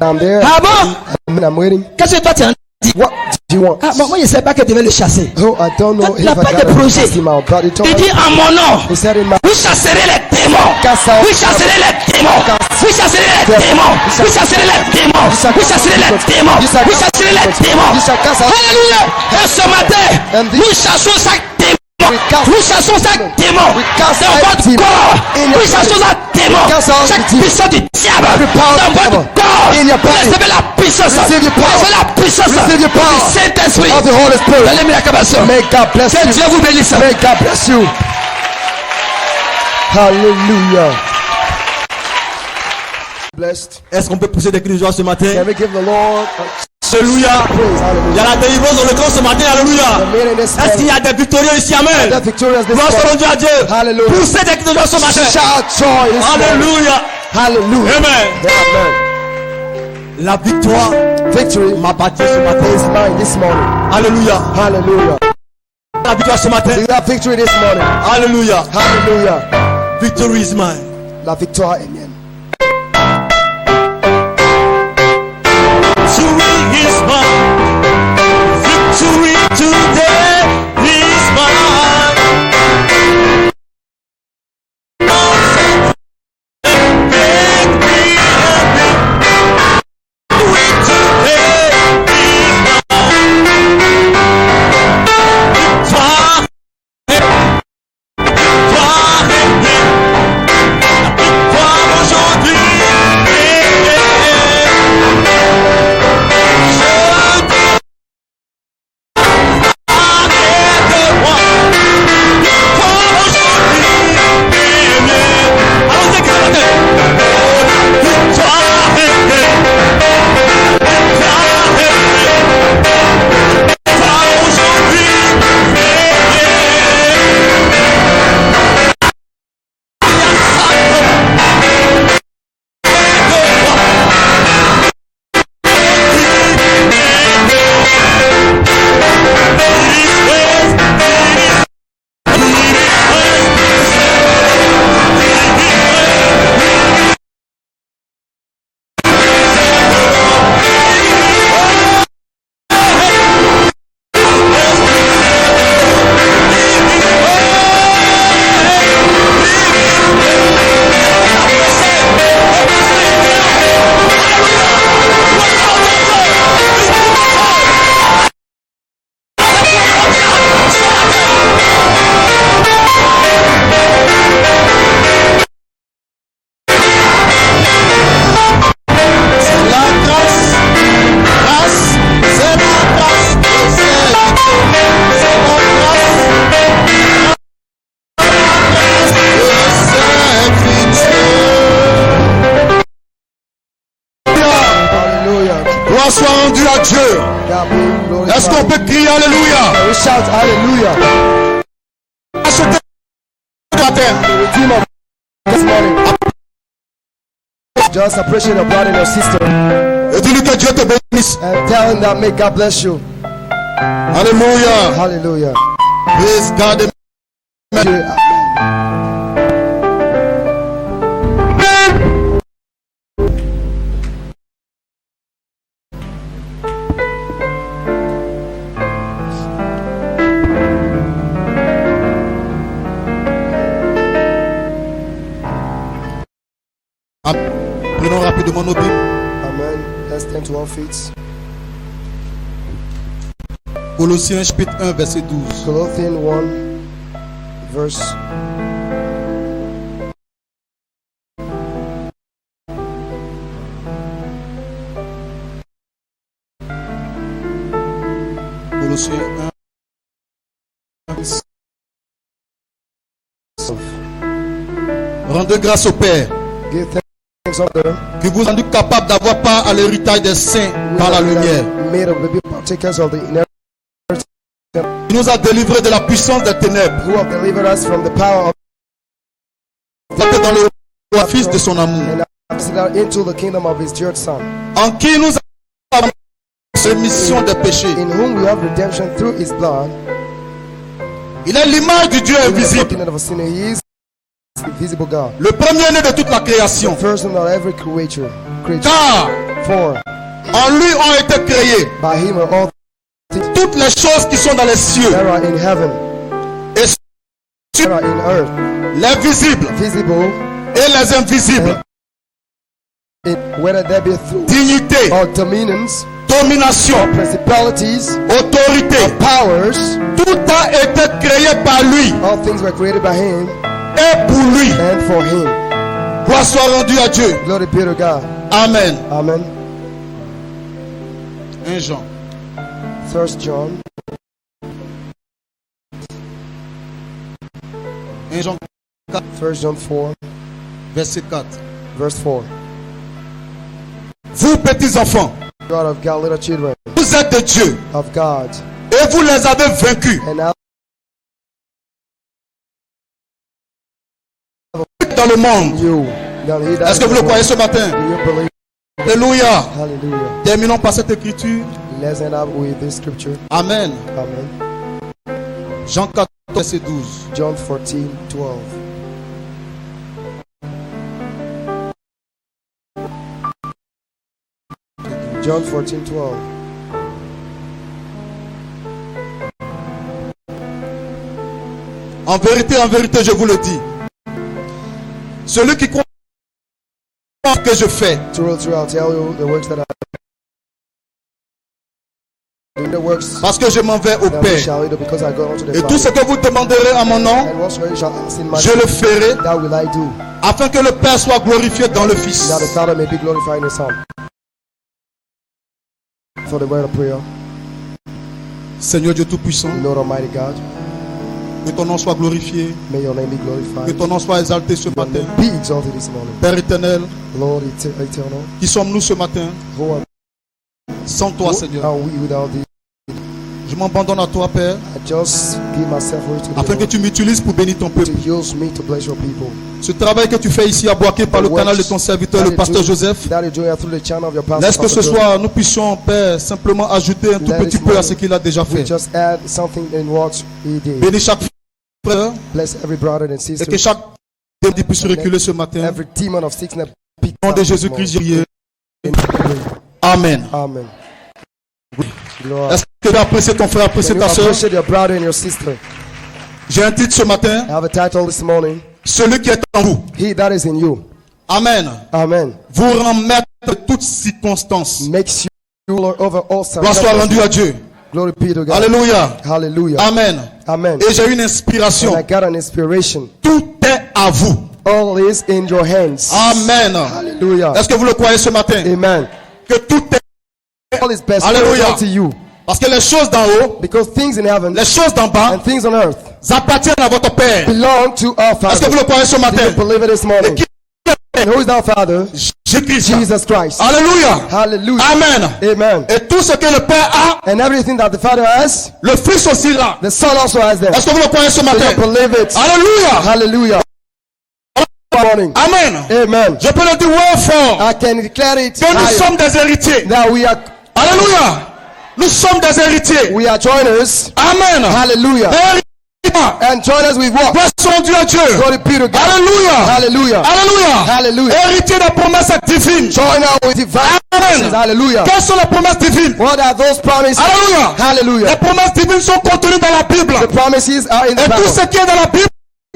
I'm there. Ah bon? I'm waiting. Qu'est-ce que toi tu as dit? What do you want? Ah, moi, je ne sais pas que tu devais le chasser. Oh, I don't know Il if n'a I pas de got to projet. cast him out, but he told Il me. dit en mon nom, He said in my vous chasserez les démons. Cast out. Vous chasserez les démons. Vous chasserez les démons. Vous chasserez les démons. Vous chasserez les démons. Vous chasserez les démons. You shall cast out. Alléluia. Et ce matin, nous chassons chaque démon. Nous chassons chaque démon dans votre corps. Nous chassons chaque démon. Chaque puissance du diable dans votre corps. Recevez la puissance. Recevez la puissance Receive your power du Saint-Esprit. of the Holy Spirit. Allez, la cabasson. May God bless Que you. Dieu vous bénisse. May God bless you. Hallelujah. Blessed. Est-ce qu'on peut pousser des cris de joie ce matin? Can we give the Lord a Alléluia. praise? Il y a Hallelujah. la délivrance dans le camp ce matin. Alléluia. The meeting this Est-ce qu'il y morning. a des victorieux ici? Amen. The victorious this Gloire morning. soit rendue à Dieu. Hallelujah. Poussez des cris de joie ce matin. Shout joy this morning. Alléluia. Hallelujah. Amen. Amen. La victoire Victory m'appartient ce matin. is mine this morning. Alléluia. Hallelujah. La victoire ce matin. Do you have victory this morning? Alléluia. Hallelujah. Victory is mine. La victoire est mienne. Victory is mine. Victory today is mine. Make me happy. Victory today is mine. Victoire. Victoire est mienne. La victoire Gloire soit rendue à Dieu. God be glorified. Est-ce qu'on peut crier Alléluia? Can we shout hallelujah? Achetez ce matin. The Redeemer this morning. Just appreciate your brother and your sister Et dis-lui que Dieu te bénisse. and tell him that may God bless you. Alléluia. Hallelujah. Praise God. Prenons rapidement nos Bibles. Amen. Let's stand to our feet. Colossiens chapitre 1 verset 12. Colossians 1 verse Colossiens 1. Rendez grâce au Père give thanks unto him. qui vous a rendu capable d'avoir part à l'héritage des saints dans la lumière. Made of the be partakers of the inheritance, Il nous a délivrés de la puissance des ténèbres, who have delivered us from the power of dans le Fils de son amour, and us into the kingdom of his dear Son, en qui nous avons rémission des péchés. in whom we have redemption through his blood. Il est l'image du Dieu The invisible, kingdom of a sinner. He is the invisible God, le premier-né de toute la création. the first of every creature. Car For en lui ont été créées by him are all toutes les choses qui sont dans les cieux that are in heaven, et that sur are in earth, les visibles visible, et les invisibles, whether they be through dignité, or dominions, domination, principalities, autorité. powers. Tout a été créé par lui All things were created by him et pour lui. and for him. Gloire soit rendue à Dieu. Glory be to God. Amen. Amen. 1 Jean. 1 John 1 Jean 4, 1 John 4 verset 4. verse 4. Vous petits enfants, God of God, little children vous êtes de Dieu of God, et vous les avez vaincus and now dans le monde. you. Now he that Est-ce que vous le croyez ce matin? do you believe? Alléluia. Hallelujah. Terminons par cette écriture. Let's end up with this scripture. Amen. Amen. Jean 14, verset 12. John 14:12. John 14:12. En vérité, je vous le dis. Celui qui croit que je fais, True, I'll tell you the works that I do, the works parce que je m'en vais au that we Père. shall do, because I go unto the Et tout ce Father. que vous demanderez en mon nom, And whatsoever you shall ask in my je le ferai, that will I do, afin que le Père soit glorifié dans le Fils. that the Father may be glorified in the Son. For the word of prayer, Seigneur Dieu Tout-Puissant, Lord Almighty God, que ton nom soit glorifié, may your name be que glorified. ton nom soit exalté ce Your matin. name be exalted this morning. Père éternel, Lord eternal, qui sommes-nous ce matin who are, sans toi, who Seigneur? are we without thee? Je m'abandonne à toi, Père, I just give myself away to afin que thee, tu m'utilises pour bénir ton Lord, peuple. to use me to bless your people. Ce travail que tu fais ici à Boaké par le canal de ton serviteur, le pasteur Joseph, That you do through the channel of your pastor. laisse que ce soir nous puissions, Père, simplement ajouter un tout petit peu à ce qu'il a déjà We fait. just add something in what he did. Bénis chaque frère Bless every brother and et que sister. chaque démon puisse reculer ce matin. Every demon of sickness. Au nom de Jésus-Christ, j'ai prié. Amen. Amen. Lord, Est-ce que tu as apprécié ton frère, apprécié you ta soeur? appreciate your brother and your sister. J'ai un titre ce matin. I have a title this morning. Celui qui est en vous. He that is in you. Amen. Amen. Vous rend maître de toutes circonstances. Makes you ruler over all Gloire soit rendue à Dieu. Glory be to God. Alléluia. Hallelujah. Amen. Amen. Et j'ai eu une And inspiration. I got an inspiration. Tout est à vous. All is in your hands. Amen. Hallelujah. Est-ce que vous le croyez ce matin? Amen. Que tout est. All is best Hallelujah. to you. Parce que les choses d'en haut, Because things in heaven les choses d'en bas, and things on earth appartiennent à votre Père. belong to our Est-ce que Father. vous le croyez ce Do matin? you believe it this Et morning? qui And who is our Father? Jésus-Christ. Jesus Christ. Alléluia. Hallelujah. Amen. Amen. Et tout ce que le Père a, And everything that the Father has, le Fils aussi l'a. the Son also has them. Est-ce que vous le croyez ce Do matin? you believe it? Alléluia. Hallelujah. Good morning. Amen. Amen. Je peux le dire ouais fort. I can declare it Que nous higher, sommes des héritiers. that we are Alléluia. Nous sommes des héritiers. joiners. Amen. Hallelujah. Héritiers. And joiners with what? Gloire soit Dieu à Dieu. Glory be to God. Alléluia. Hallelujah. Alléluia. Hallelujah. Héritier des promesses divines. Joiner with divine promises. Amen. Hallelujah. Quelles sont les promesses divines? What are those promises? Alléluia. Les Hallelujah. promesses divines sont contenues dans la Bible. The promises are in the Et tout Bible. ce qui est dans la Bible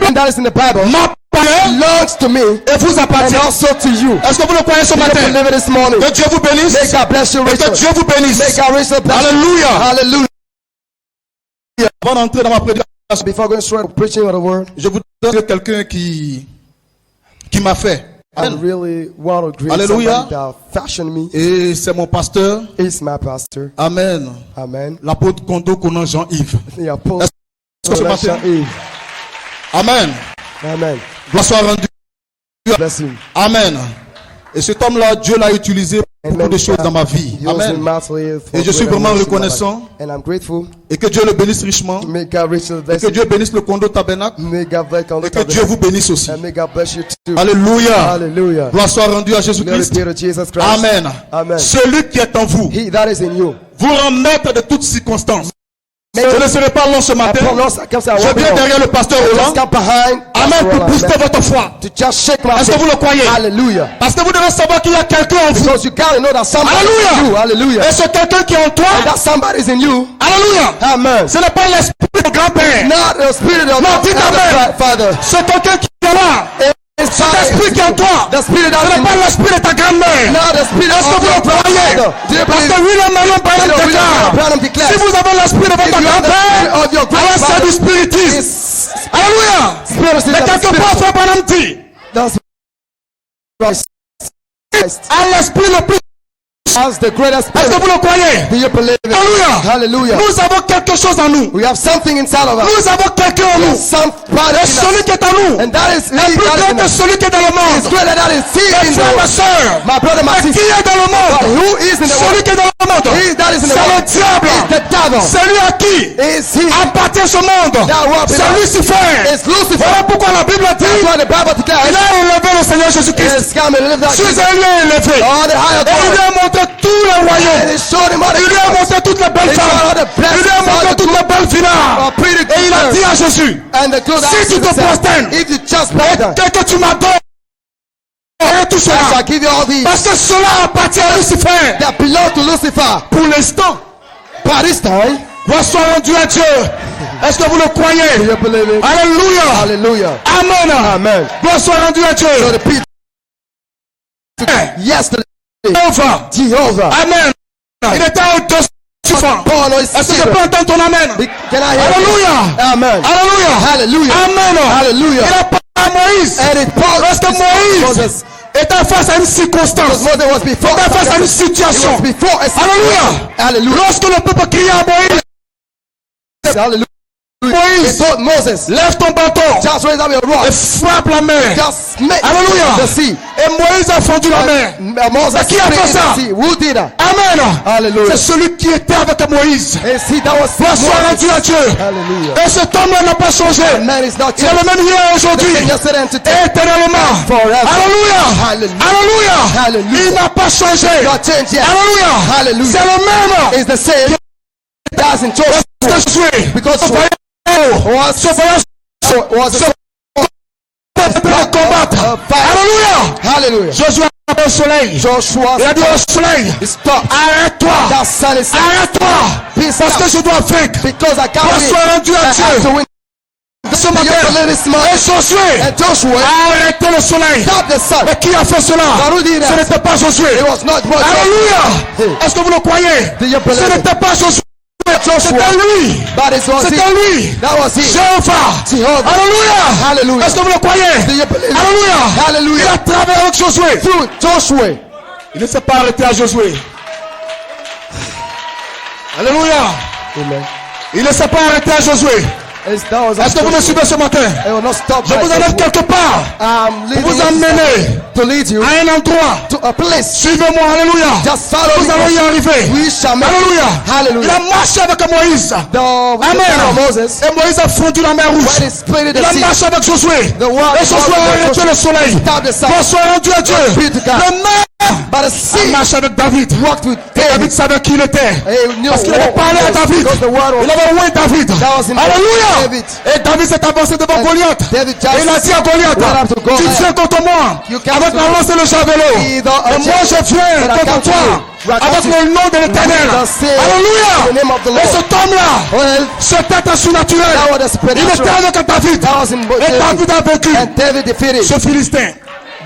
And that is in the Bible m'appartient belongs to me et vous and appartient. also to you. Est-ce que vous le croyez ce Do you matin? believe it this morning? Que Dieu vous bénisse. May God bless you Et que richly. Dieu vous bénisse. May God richly bless you. Alléluia. Hallelujah. Avant d'entrer dans ma prédication, Before going straight to preaching of the word, je vous donne quelqu'un qui m'a fait. I really want to greet Hallelujah. somebody that fashioned me. Et c'est mon pasteur. He's my pastor. Amen. Amen. L'apôtre Kondo Konan Jean-Yves. The apostle. Est-ce que ce matin? Amen. Amen. Gloire soit rendue. Bless him. Amen. Et cet homme-là, Dieu l'a utilisé pour beaucoup de choses dans ma vie. He was in Amen. mightily for Et je suis great vraiment anointing in my reconnaissant. life. And I'm grateful. Et que Dieu le bénisse richement. May God richly Et bless que you. Dieu bénisse le Kondo Tabernacle. May God bless you. Et que Dieu vous bénisse aussi. And may God bless you too. Alléluia. Hallelujah. Gloire soit rendue à Glory Jésus-Christ. be to Jesus Christ. Amen. Amen. Celui qui est en vous He that is in you. vous rend maître de toutes circonstances. May Je ne serai pas long ce I matin. pronounce I can't say I Je won't be viens long. derrière le pasteur Just Roland. come behind. Amen. Pour Amen. booster votre foi. To just shake my Est-ce que vous faith. le croyez? Hallelujah. Parce que vous devez savoir qu'il y a quelqu'un en vous. Because you gotta know that somebody is Hallelujah. in you. Hallelujah. Et ce quelqu'un qui est en toi. And that somebody is in you. Alléluia. Amen. Ce n'est pas l'esprit du grand-père. Not the spirit of Non, dis amen. the Father. C'est quelqu'un qui est là. It's Cet esprit qui est en toi. the spirit Ce that is n'est in pas you. l'esprit de ta grand-mère. Not the spirit Est-ce que of vous le your croyez? father. Do you Parce believe? que William Manon Branham William déclare. Branham declares. Si vous avez l'esprit de votre If you have the grand-père, spirit of your alors c'est grandfather, du spiritisme. it's Alléluia. spirit Mais quelque part, Frère Branham dit, That's Christ. à l'esprit le plus. As the greatest Est-ce que spirit. vous le croyez? Do you believe it? Alléluia. Hallelujah. Nous avons quelque chose en nous. We have something inside of us. Nous avons quelqu'un en nous. Somebody Et in celui us. qui est en nous And that is est he plus that is grand in que us. celui qui est dans le It's monde. greater than is he Mes in the frères, ma world. soeur, My brother, my qui sister. est dans le But monde? who is in the Celui world? qui est dans le monde, He that is in the c'est le world diable. is the devil. Celui à qui Is he? appartient ce monde, That world c'est belongs. Lucifer. It's Lucifer. Voilà pourquoi la Bible That's dit, why the Bible il declares. a élevé le Seigneur Jésus-Christ. Yes, come and live that. Sur un lieu élevé. All the higher Et il lui glory. a montré tous les And royaumes. he showed him all the Il lui a glory. montré toutes les belles He showed femmes. all the Il lui a blessings, all montré the toutes les belles villas. pretty Et il a good. dit à Jésus, And the good si tu te prosternes, if you just bow down, dès que tu m'adores, et tout I cela, shall give you all these parce que cela appartient à Lucifer. that belong to Lucifer. Pour l'instant, By this time, gloire soit rendue à Dieu. Est-ce que vous le do croyez? you believe it? Alléluia. Hallelujah. Amen. Amen. Gloire soit rendue à Dieu. So the people yesterday, Jehovah. Jehovah, Amen. Il était au-dessus du vent. born on his Est-ce que je seat. peux entendre ton amen? Can I hear Alléluia. you? Amen. Alléluia. Hallelujah. Amen. Hallelujah. Il a parlé à Moïse. And it Paul Lorsque Moïse Moses, était face à une because circonstance, Moses was before, était face à une it situation. was before a Alléluia. Hallelujah. Lorsque le peuple criait à Moïse, Hallelujah. He Moïse, told Moses, lève ton bâton just raise up your rod, et frappe la mer. just make Alléluia. the sea. Et Moïse a fendu la mer. Moses Mais qui a split fait in ça? the sea. Who did that? Amen. Hallelujah. C'est celui qui était avec Moïse. And see, that was Gloire soit rendue à Dieu. Hallelujah. Et cet homme-là n'a pas changé. Man is not Il est le changed. même hier The aujourd'hui. same yesterday and today. Éternellement. Forever. Alléluia. Hallelujah. Alléluia. Hallelujah. Il n'a pas changé. Not changed yet. Alléluia. Hallelujah. C'est le même. It's the same. Doesn't change. Parce que je suis. Because Ce voyage, was ce voyage, was ce a peuple de combattre. Alléluia. Hallelujah. Josué a appelé au soleil. Joshua Il a dit au soleil, stopped. arrête-toi. That sun is Arrête-toi. Peace Parce que out. je dois vaincre. Because I can't Gloire win. soit rendue à I have to Dieu. win. Ce You believe matin, this morning. et Josué And Joshua a arrêté le soleil. stopped the sun. Mais qui a fait cela? Who did that? Ce n'était pas Josué. It was not Moses. Alléluia. Est-ce que vous le croyez? Do you believe Ce it? n'était pas Josué. Joshua. C'était lui. But it was C'était he. lui. That was he. Jéhovah. Jehovah. Alléluia. Hallelujah. Est-ce que vous le croyez? Do you believe it? Alléluia. Il a Hallelujah. travaillé avec Josué. Through Joshua. Il ne s'est pas arrêté à Josué. Alléluia. Amen. Il ne s'est pas arrêté à Josué. Est-ce que vous me suivez ce matin? It will not stop. Je vous amène quelque part. I'm Vous leading amener to lead you à un endroit. to a place. Suivez-moi, alléluia. Just follow Nous allons y me. arriver. We shall make it. Alléluia. Il Hallelujah. a marché avec Moïse. The power of Moses, Et Moïse a fondu la mer rouge. when he split Il the a sea, marché avec Josué. the water Et Josué a arrêté le soleil. stopped the sun. Bonsoir rendu à Dieu. Be to God. Le mer But the a sea marché avec David. walked with Et David David. savait qui il était. He knew Parce qu'il avait what parlé à was, David. because the word Il was avait oué David. That was in Alléluia. David. Et David s'est avancé devant And Goliath. David Et il a dit à Goliath, went up to tu Goliath. viens contre moi You come avec to la me. lance et le javelot. Either a Et moi je javelot, viens but I contre come to toi you. I come avec to le nom de l'Éternel. the say Alléluia. in the name of the Et Lord. cet homme-là, Well, c'était un surnaturel. that was the Il était supernatural. avec David. That was in Et David a vaincu And David defeated ce Philistin.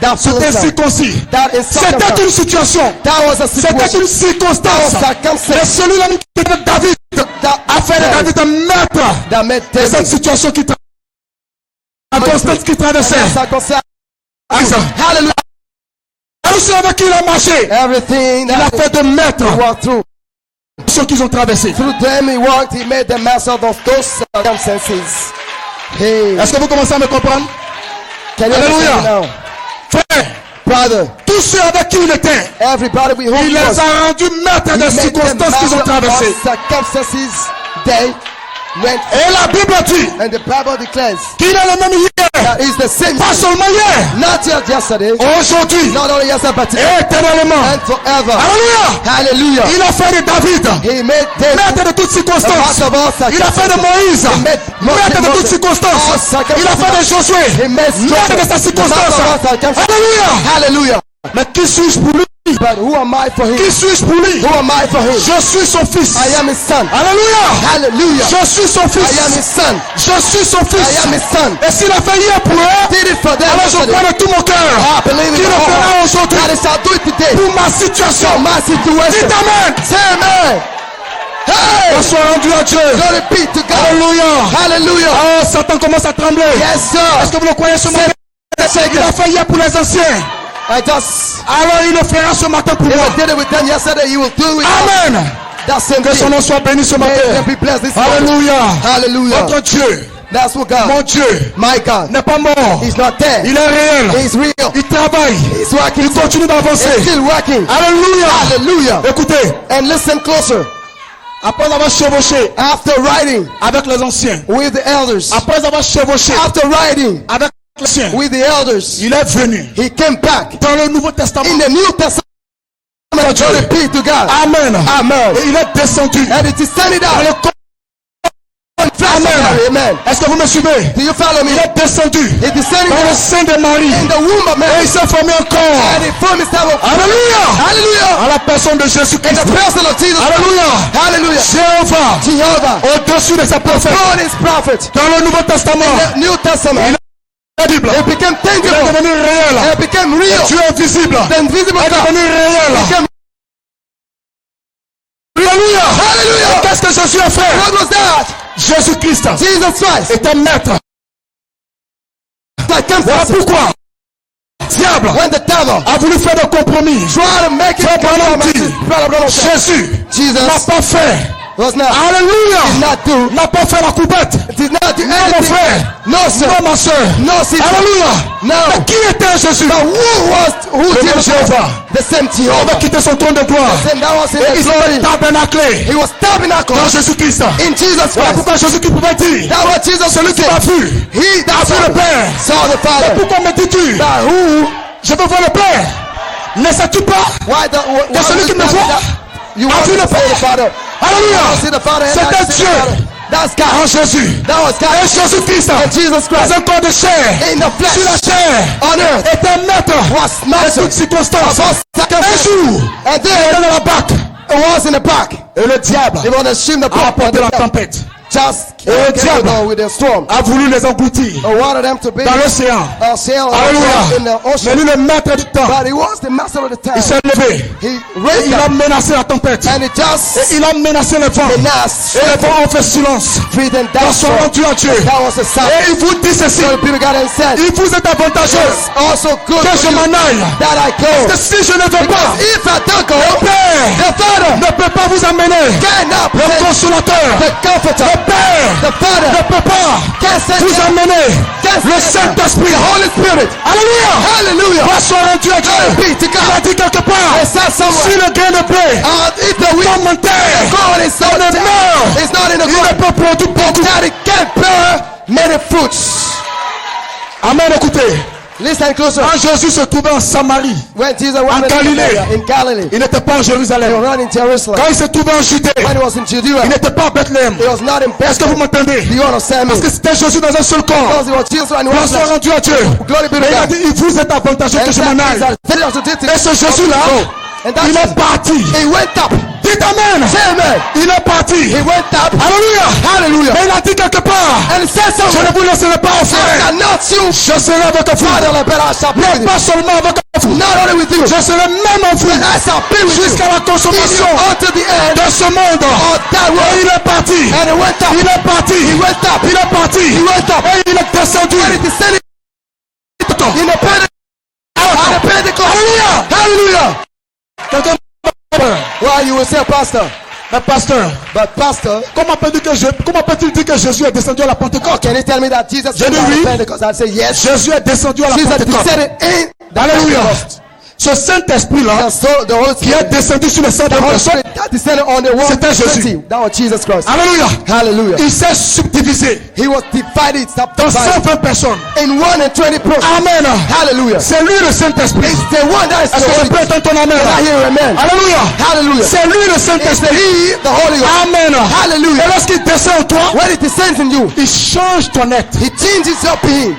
that C'était Philistine. circoncis. That is C'était circumstance. une situation. That was a C'était situation. une circonstance. That was circumstance. Mais celui-là qui était avec David a fait de David un maître. That made Et cette David. situation qui la constance qui traversait. Circumstance. Isaac. Hallelujah. Alors c'est avec qui il a marché. Everything Il a that fait de maître he walked through. ceux qu'ils ont traversé. Through them he walked, he made the master of those circumstances. Hey, Est-ce que vous commencez à me comprendre? can you Hallelujah. understand now? Frère, Brother, tous ceux avec qui il était, everybody with whom il he les was, a rendus maîtres he des made them circonstances qu'ils ont master traversées. of circumstances they went. Et la Bible dit And the Bible declares qu'il est le même hier, that is the same, pas seulement hier, not just yesterday, aujourd'hui, not only yesterday, but today et éternellement. and forever. Alléluia! Hallelujah. Il a fait de David He made David maître de toutes the circonstances. master of all Il a fait de circumstances. Moïse He made maître de toutes Moses circonstances. all circumstances. Il a fait de Josué He made maître de sa circonstance. master of all circumstances. Alléluia! Hallelujah. Mais qui suis-je pour lui? But who am I for him? Qui suis-je pour lui? Who am I for him? Je suis son fils. I am his son. Alléluia! Hallelujah. Je suis son I am fils. his son. Je suis son I fils. am his son. Et s'il a fait hier pour eux, Did it for them alors je yesterday. crois de tout mon I cœur believe qu'il in le the fera Lord. aujourd'hui That is shall do it today. pour ma situation. For my Dites situation. amen. Say amen. Hey. Bonsoir rendu à Dieu. Glory be to God. Alléluia. Hallelujah. Oh, Satan commence à trembler. Yes, Est-ce sir. que vous le croyez ce matin? Il a fait hier pour les anciens. I just Alors il le fera ce matin pour if moi. I did it with them yesterday, you will do it with us. Amen. That same Que son thing. nom soit béni ce May them matin. be blessed this morning. Alléluia. Hallelujah. Notre Dieu, That's what God. mon Dieu, My God. n'est pas mort. He's not dead. Il est réel. He's real. Il travaille. He's working. Il continue d'avancer. He's still working. Alléluia. Hallelujah. Écoutez, And listen closer. après avoir chevauché After riding avec les anciens, with the elders, après avoir chevauché after riding avec les anciens, with the elders, il est venu he came back dans le Nouveau Testament. in the New Testament. Glory be to God. Amen. Amen. Et il est descendu And it is standing dans le out. corps. Amen. Amen. Est-ce que vous me suivez? Do you follow me? Il est descendu It is standing dans le out sein de Marie. in the womb of Et Mary. il s'est formé un corps. And he formed himself up. Alléluia. Hallelujah. À la personne de In Jésus-Christ. the person of Jesus. Alléluia. Hallelujah. Jéhovah, Jehovah. au-dessus de sa prophète, God is prophet. dans le Nouveau Testament, The New Testament. crédible. It became Il est tangible. devenu réel. It became real. Dieu est visible. The invisible Il est God devenu réel. became. Alléluia. Hallelujah. Qu'est-ce que Jésus a fait? What was that? Jésus-Christ Jesus Christ. est un maître. Voilà Circumstances. pourquoi diable When the devil a voulu faire des compromis. try to make it Frère Branham dit, Jesus Jésus n'a pas fait. was not Alléluia. did not do N'a pas fait la coupette. did not do Non, mon anything. frère. No sir. Non, ma soeur. No sister. Alléluia. No. Mais qui était Jésus? But who Le did même it? Jéhovah. The same Il avait Jehovah. quitté son trône de gloire. And that was in Et the il s'est glory. tabernaclé He was tabernacle dans Jésus-Christ. in Jesus Voilà Christ. pourquoi Jésus-Christ pouvait dire, That was Jesus celui qui m'a said. vu He a that vu le Père. saw the Father. Pourquoi me dis-tu, That who je veux voir le Père? Ne sais-tu pas why the why celui qui me voit you a want vu to le see the Père? Father. Alléluia. You see the Father and C'était I see the Dieu Father. That's en God. Jésus. That was Et God. Jésus-Christ, And Jesus Christ dans un corps de chair, in the flesh sur la chair, on earth était maître was de master toutes circonstances. of all Un circumstances. jour, And il était then dans la barque. it was in the back. Et le diable They want to stream the a boat. apporté la tempête. Just Et le came diable with the storm. a voulu les engloutir I wanted them to be dans l'océan. sail Alléluia. in the Mais ocean. lui, le maître du temps, But he was the master of the il time. s'est levé. He Et raised il a up menacé la tempête. and he Et just il a menacé le vent. menaced Et le vent a fait silence. breathing Dans down. son rendu à Dieu. That was the sound. Et il vous dit ceci. So the people got and said, Il vous est avantageux it's also good que for je you m'en aille. that I Que go. si je ne vais pas, Because if I don't go, le Père the The Father ne peut pas vous amener. cannot Le send consolateur, the Comforter. le Père, The Father ne peut pas can't send vous amener can't le send Saint-Esprit. the Holy Spirit. Alléluia. Hallelujah. Gloire soit rendue à Glory Dieu. be to Il a God. dit quelque part, It says si somewhere, le grain de blé if the wheat tombe en terre, God is so on est mort. it's not in the Il ne ground. peut produire beaucoup. That it can't bear many fruits. Amen, écoutez. Listen closer. Quand Jésus se trouvait en Samarie, When Jesus went En Galilée. in Galilee, il n'était pas en he Jérusalem. was not in Jerusalem. Quand il se trouvait en Judée, When he was in Judea, il n'était pas à Bethléem. he was not in Est-ce que vous Bethlehem. m'entendez? Do you understand me? Parce que c'était Jésus dans un seul corps. Because it was Jesus and he Gloire was soit like, rendue à Dieu. glory be to Mais il a God. dit, vous êtes avantageux que And je m'en that is aille. a failure to do Et ce Jésus-là, And that il est Jesus, parti. he went up. Dites Amen. Say amen. Il est parti. He went up. Alléluia. Hallelujah. Mais il a dit quelque part, And it says je ne somewhere, vous laisserai pas I offrir. cannot you Je serai avec vous. Father, but I shall be with Non you. pas seulement avec vous. Not only with you, Je serai même en vous. but I shall be with you. Jusqu'à la In consommation you unto the end de ce monde. of that Et world. il est parti. And he went up. Il est parti. He went up. Il est parti. He went up. Et il est descendu. And it descended in the Pentecost. Alléluia. Hallelujah. Quelqu'un Well, you will say, Pastor. Mais pasteur, But Pastor, comment peut-il dire que Jésus est descendu à la Pentecôte? can you tell me that Jesus Je came dis down oui. to Pentecost? I say yes. Jésus est descendu à la Jesus Pentecôte. descended in the Alléluia. Pentecost. Ce Saint-Esprit-là, The Holy qui est Spirit, descendu sur le sein de the Holy personne, Spirit that descended on the C'était Jésus. 120. That was Jesus Christ. Alléluia. Hallelujah. Il s'est subdivisé He was divided, dans subdivided 120 personnes. in 120 persons. Amen. Hallelujah. C'est lui le Saint-Esprit. It's the one that is Est-ce the que je Holy peux Ghost. entendre ton amen? Can I hear amen? Alléluia. Hallelujah. C'est lui le It's Saint-Esprit. he, the Holy Ghost. Amen. Hallelujah. Et lorsqu'il descend en toi, When it descends in you, il change ton être. he changes your being.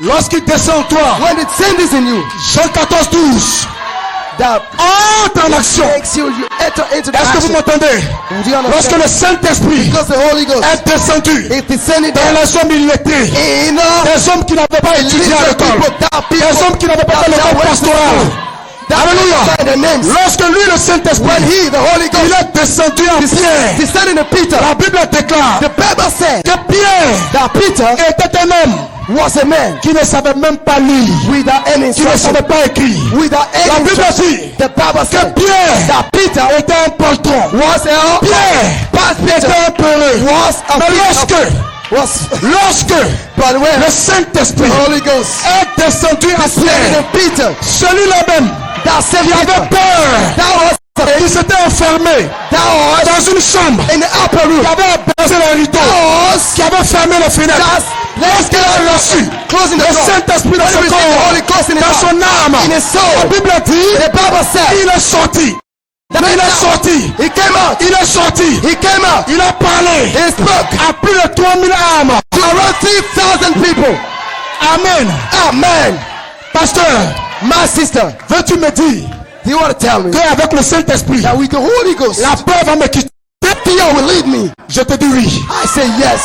Lorsqu'il descend en toi, When it descends in you, Jean 14, 12, that entre en action. makes you enter into the Est-ce que vous action. m'entendez? Do you Lorsque understand? le Saint-Esprit Because the Holy Ghost est descendu is descending dans down les hommes illettrés, in des hommes qui n'avaient pas étudié à l'école, des hommes qui n'avaient pas fait l'école pastorale. Alléluia. Lorsque lui, le When Saint-Esprit, he, the Holy il Ghost, est descendu en Pierre, descending in Peter, la Bible déclare the Bible said que Pierre that Peter était un homme was a man qui ne savait même pas lire, without any qui ne instruction. savait pas écrire. Without La any Bible instruction. dit The Bible que said Pierre that Peter était un poltron. was a Pierre past était Peter un peureux. was a Mais Peter lorsque was but when le Saint-Esprit the Holy Ghost est descendu en descended Pierre, in Peter, celui-là même that same qui avait Peter, peur, that was qui s'était enfermé dans une chambre, in the upper room, qui avait abaissé les rideaux, qui avait fermé les fenêtres. Lorsqu'il a reçu closing the le door, Saint-Esprit dans when he son received the Holy corps, Ghost in his dans heart, son âme, in his la soul, Bible dit, the Bible said il est sorti. that Il est sorti. he came out, Il est sorti. he came out, Il a parlé he spoke à plus de 3000 âmes. to around 3,000 people. Amen. Amen. Pasteur, My sister, veux-tu me dire do you want to tell me qu'avec le Saint-Esprit, that with the Holy Ghost, la peur va me quitter? fear will lead me? Je te dis oui. I say yes.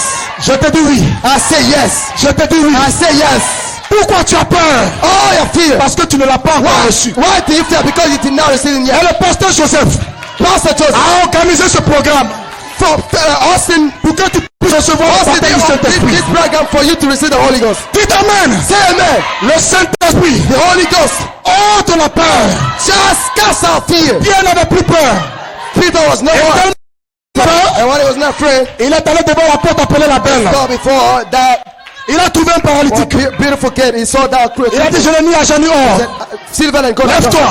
Je te dis oui. I say yes. Je te dis oui. I say yes. Pourquoi tu as peur? Oh, your fear. Parce que tu ne l'as pas encore reçu. Why do you fear? Because you did not receive it Et yet. le pasteur Joseph Pastor Joseph, a organisé ce programme for Austin, pour que tu puisses recevoir le Austin, baptême du this Saint-Esprit. program for you to receive the Holy Ghost. Dites Amen. Say amen. Le Saint-Esprit The Holy Ghost ôte la peur. just cast out fear. Pierre n'avait plus peur. Peter was no Et one. tellement peur, And when he was not afraid, il est allé devant la porte appeler la belle. saw before that Il a trouvé un paralytique. beautiful gate, he saw that quick. Il a dit, je n'ai ni argent ni or. Silver and gold. Lève-toi.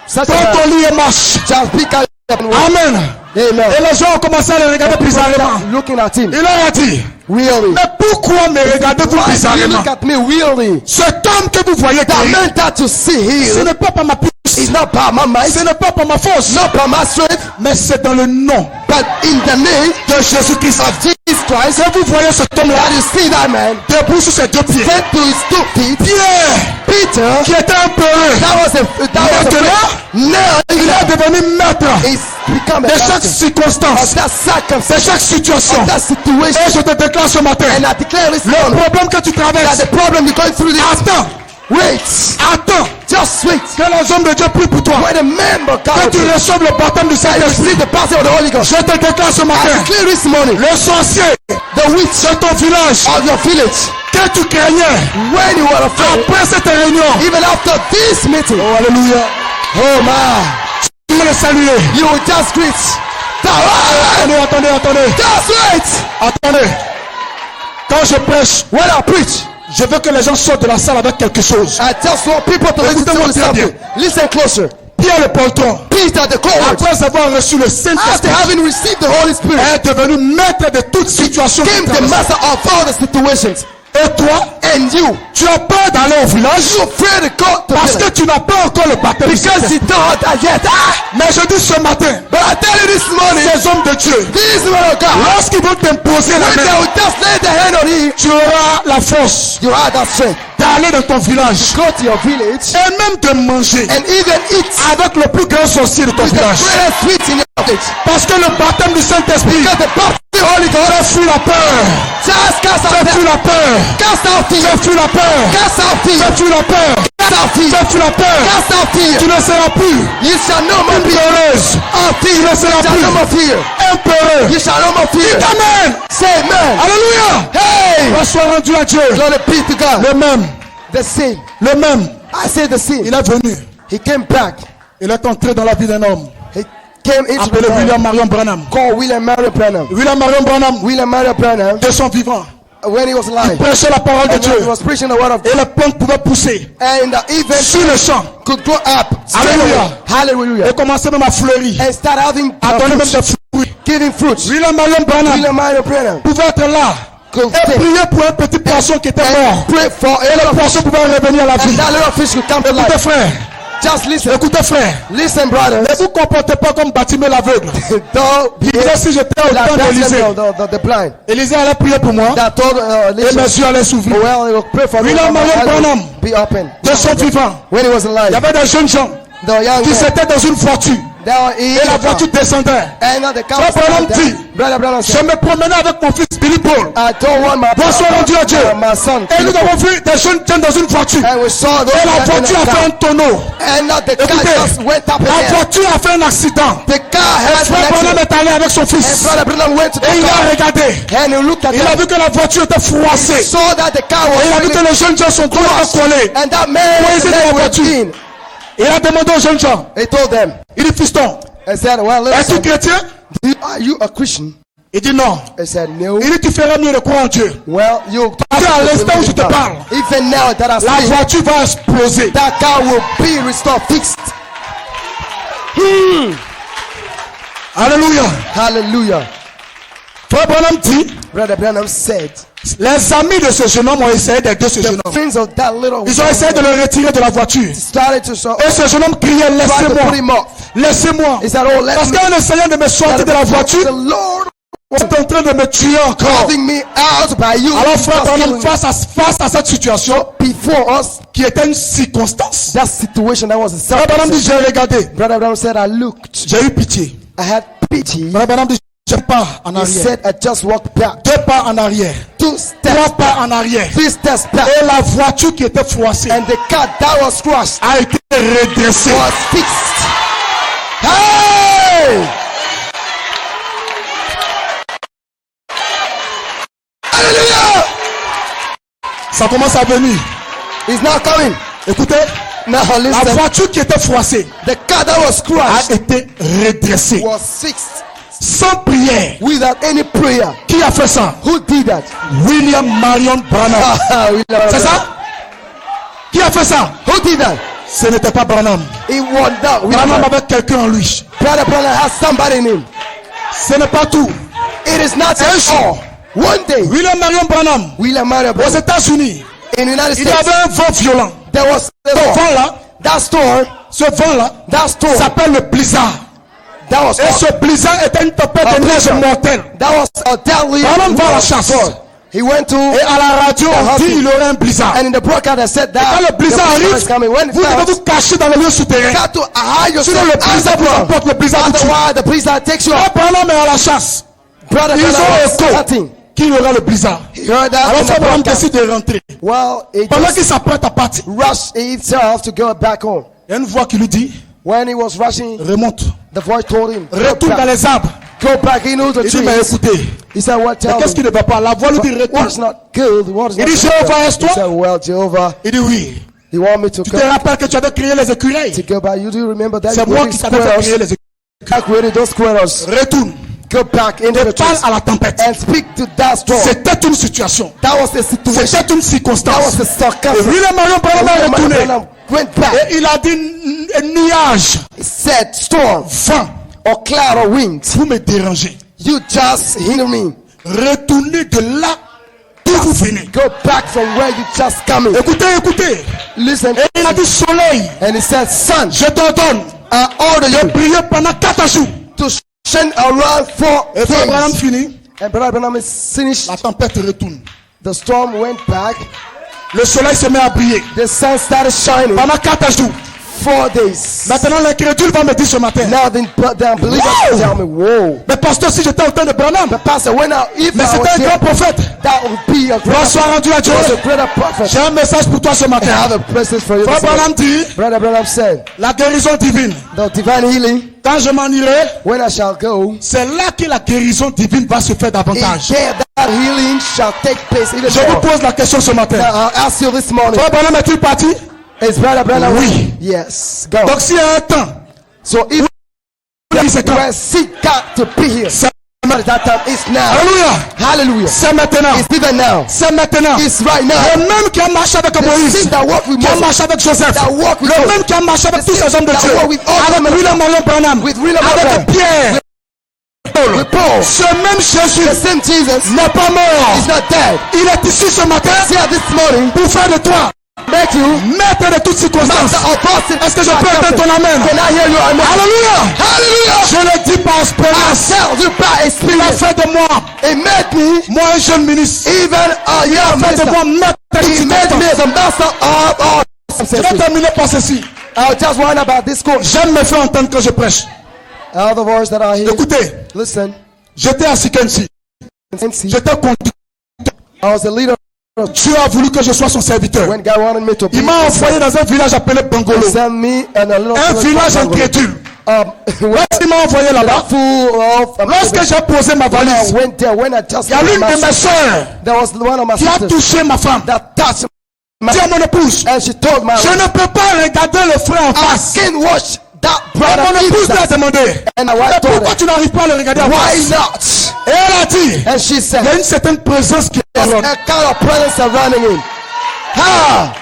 Such Prends a ton lit et marche. just pick up and walk. Amen. Et Amen. les gens ont commencé à le regarder bizarrement. Looking at him. Il leur a dit, Really? mais pourquoi me regardez-vous Why do you bizarrement? look at me weirdly? Cet homme que vous voyez That guéri, man that you see ce here n'est pas par ma puissance, is not by my might, ce n'est pas par ma force, not by my strength, mais c'est dans le nom but in the name de Jésus-Christ. of Jesus Christ. Et vous voyez cet homme-là That you see that man debout sur ses deux pieds. set to his 2 feet. Pierre, Peter, qui était un peureux, that was Maintenant, now il est devenu maître he's become a de chaque master of circonstance, that de circumstance, chaque situation. of that situation. Et je te déclare ce matin, And I declare this le morning problème que tu that traverses, the problem you're going through this, attends, wait, just wait. que les hommes de Dieu prient pour toi, When a member que comes tu to reçoives le baptême du I Saint-Esprit. receive the power of the Holy Ghost. Je te déclare ce I matin, declare this morning le sorcier the witch de ton village of your village, que tu craignais when you were afraid, après cette réunion, even after this meeting, oh alléluia, oh my, le saluer. You will just greet. Attendez. Just wait. Attendez. Quand je prêche, When I preach, je veux que les gens sortent de la salle avec quelque chose. I just want people to listen to Écoutez-moi bien, something. Listen closer. Pierre le poltron, Peter the cold. après avoir reçu le After Saint-Esprit, having received the Holy Spirit, est devenu maître de toute situation. became the master of all the situations. Et toi, And you, tu as peur d'aller au village you afraid to go to parce que village tu n'as pas encore le baptême du because Saint-Esprit. you don't have that yet. Mais je dis ce matin, But I tell you this morning, ces hommes de Dieu, these men of God, lorsqu'ils vont t'imposer la when they main, will just lay their hand on you, tu auras la force you have that strength. d'aller dans ton village Go to your village et même de manger and even eat avec le plus grand sorcier de ton with the village. greatest sweet in your village. Parce que le baptême du Saint-Esprit Because the baptism of the Holy Ghost fait fuir la peur. just cast out Fait fuir la peur. Cast out fear. Fait fuir la peur. Cast out Fait fear. fuir la peur. Cast out fear. Fait fuir la peur. Cast out fear. Tu ne seras plus You shall no more une be peureuse. of Tu fear. ne You seras shall no more plus fear. un peureux. You shall no more fear. Amen. Say amen. Alléluia. Hey. La soit rendu à Dieu. Glory be to God. Le même. The same. Le même. I say the same. Il est venu. He came back. Il est entré dans la vie d'un homme He came into appelé the world William Marion Branham. called William Marion Branham. William Marion Branham, William Marion Branham, de son vivant, when he was alive, prêchait la parole de and when Dieu. he was preaching the word of Et God, les plantes pouvaient pousser and even sur le champ could grow up. straight Hallelujah. away. Hallelujah. et commençait même à fleurir, And start having à donner même fruits, des fruits. giving fruits. William Marion Branham William Marion Branham pouvait être là could et stay prier pour un petit poisson qui était and mort. pray for Et a le little fish, poisson pouvait revenir à la and vie. that little fish could come to Écoutez life. frère, Just listen. écoutez frère, Listen, brothers. ne vous comportez pas comme Bartimée l'aveugle. Don't be Il disait si j'étais au temps d'Élisée, the blind. Élisée allait prier pour moi That told et mes yeux allaient s'ouvrir. well, he will pray for me. William Marion My eyes will Branham, be open. de son vivant, When he was il y alive, avait des jeunes gens the young qui man, s'étaient dans une voiture he et la voiture descendait. and the car Frère was Branham down. dit, Brother Branham je said, me promenais avec mon fils Billy Paul. I don't want my Bonsoir rendu à Dieu. my son. Et nous avons vu des jeunes gens dans une voiture. And we saw those Et la men in voiture the a fait car. un tonneau. And not the car Écoutez, just went up la again. voiture a fait un accident. The car had Frère an Branham accident. est allé avec son And fils. Brother Branham went to the Et il a car regardé. and he looked at Il a it. vu que la voiture était froissée. Saw that the car Et il a was vu que really les jeunes gens sont complètement collés. and that man Ouais, c'est the dans la man was voiture. in. Il a demandé aux jeunes gens. He told them, Il dit, fiston, I said, well, es-tu listen, chrétien? are you a Christian? Il dit non. I said, no. Il dit, tu feras mieux de croire en Dieu. Well, you Parce qu'à l'instant où je te parle, even now that I la speak, voiture va exploser. that car will be restored, fixed. Alléluia. Hallelujah. Frère Branham dit, Brother Branham said, les amis de ce jeune homme ont essayé d'aider ce jeune the homme. friends of that little Ils ont essayé de le retirer de la voiture. started to show, Et ce jeune homme criait, tried to put laissez-moi, him off. laissez-moi. He said, oh, let Parce me. qu'en essayant de me sortir de la The voiture, Lord il est en train de me tuer encore. having me out by you. Alors frère Just Branham, killing me. face à cette situation, Before us, qui était une circonstance, that situation, that was a frère Branham dit, circumstance. j'ai regardé, Brother Branham said, I looked, j'ai eu pitié. I had pity. Frère Branham dit, j'ai pas en He arrière. said, I just walked back 2 pas en arrière. 2 steps, 3 pas en arrière. 3 steps back, Et la voiture qui était froissée and the car that was crushed a été redressée. was fixed. Hey! Hallelujah! Ça commence à venir. He's not coming. Écoutez, Now la listen. voiture qui était froissée The car that was a crushed été redressée. was fixed Sans prière. without any prayer. Qui a fait ça? Who did that? William Marion Branham. C'est ça? Qui a fait ça? Who did that? Ce n'était pas Branham. He won that. Branham avait quelqu'un en lui. Brother has somebody in him. Ce n'est pas tout. It is not Un at jour, all. One day, William Marion Branham, William Marion aux États-Unis, in the United il y States, avait un vent violent. there was a Ce storm. vent-là, That storm, that s'appelle le blizzard. that was Et ce blizzard était une tempête de neige mortelle. that was a deadly Branham va à la chasse. storm. He went to Et à la radio, on dit qu'il aurait un blizzard. and in the broadcast they said that Quand le blizzard the arrive, is coming. When it vous devez comes, vous cacher dans le lieu souterrain. you got to hide Sinon yourself le blizzard vous underground. emporte, le blizzard vous tue. Otherwise, the blizzard takes you up. Branham est à la chasse. Brother Ils ont was hunting. écho qu'il aura le blizzard. He heard that Alors in the Frère Branham broadcast. décide de rentrer. Well, he Pendant qu'il just s'apprête à partir, rushed himself to go back home. il y a une voix qui lui dit, When he was rushing, remonte, the voice told him, retourne dans les arbres. go back into the Il dit, mais trees. écoutez, He said, what, tell qu'est-ce qui me? ne va pas? La voix lui dit, What's retourne. not good? What is Il not dit, good? Jéhovah, est-ce He toi? said, well, Jehovah. Il dit, oui. You want me to Tu te come rappelles que tu avais créé les écureuils. to go back? You do remember that? C'est You moi created qui t'avais fait créer squirrels. les I created those squirrels. écureuils. Retourne. Go back into the Parle trees à la tempête. and speak to that storm. C'était une situation. That was the situation. C'était une That circonstance. was the Et sarcasm. William Marion Branham est retourné. Branham went back. Et il a dit nuage, He said, storm vent, or cloud or winds. vous me dérangez. You just hear me. Retournez de là d'où vous venez. Go back from where you just coming. Écoutez, écoutez. Listen. Et il a dit soleil, And he said, son, je t'ordonne I order de you prier pendant 4 jours. to shine around 4 Et Frère Branham days. finit. And Brother Branham is finished. La tempête retourne. The storm went back. Le soleil se met à briller. The sun started shining. Pendant 4 jours. 4 days. Maintenant, l'incrédule va me dire ce matin. Now the unbelievers Wow! tell me, whoa. Mais pasteur, si j'étais au temps de Branham, But Pastor, if mais I c'était was un here, grand prophète. that would be a greater, Bonsoir rendu à Dieu. was a greater prophet. J'ai un message pour toi ce I have matin. a message for you. Frère this morning. Branham dit, Brother Branham said, la guérison divine. the divine healing, Quand je m'en irai, when I shall go, c'est là que la guérison divine va se faire in davantage. there that healing shall take place even Je vous more. pose la question ce matin. Now, I'll ask you this morning, Frère Branham est-il parti? is Brother Branham? Oui. Yes, go. Donc s'il y a un temps, So if c'est quand? where seek God to be here, C'est that time is now. Alléluia. Hallelujah. C'est maintenant. It's even now. C'est maintenant. It's right now. Le même qui a marché avec The Moïse, seed that walk with qui a Moses, marché avec Joseph, that walk with le Moses, même qui a marché avec tous ces hommes de that Dieu, walk with all avec the William Marion Branham, with William Marion avec Pierre, with Paul, ce même Jésus the same Jesus n'est pas is mort. not dead. Il est ici ce matin He's here this morning. pour faire de toi Make you maître de toutes circonstances. master of possible. Est-ce que je peux entendre ton amen? Can I hear you? Amen. Alléluia. Hallelujah. Je le dis par I expérience. tell you by Il a experience. fait de moi, It made me moi un jeune ministre. even a Il a young fait de minister. moi maître de toutes He made me circonstances. the master of all. Je vais terminer par ceci. I'll just warn about this course. J'aime me faire entendre quand je prêche. All the words that are here. Écoutez, Listen. j'étais à Sikensi. J'étais conducteur. I was the leader Dieu a voulu que je sois son serviteur. when God wanted me to be. Il m'a envoyé dans un village appelé Bangolo. He sent me and a little Un village called incrédule. when Il m'a envoyé là-bas. full of Lorsque j'ai posé ma when I valise, went there, when I just il y a l'une de mes soeurs there was one of my qui a sisters touché ma femme. that touched Dit à mon épouse, and she told my je ne peux pas regarder le frère en I face. can't watch that Et brother mon épouse lui a either. demandé, And my mais wife told pourquoi her, tu n'arrives pas à le regarder en why face? not? Et elle a dit, And she il y a said, une certaine présence qui est there's là. a kind of presence surrounding him. Ha!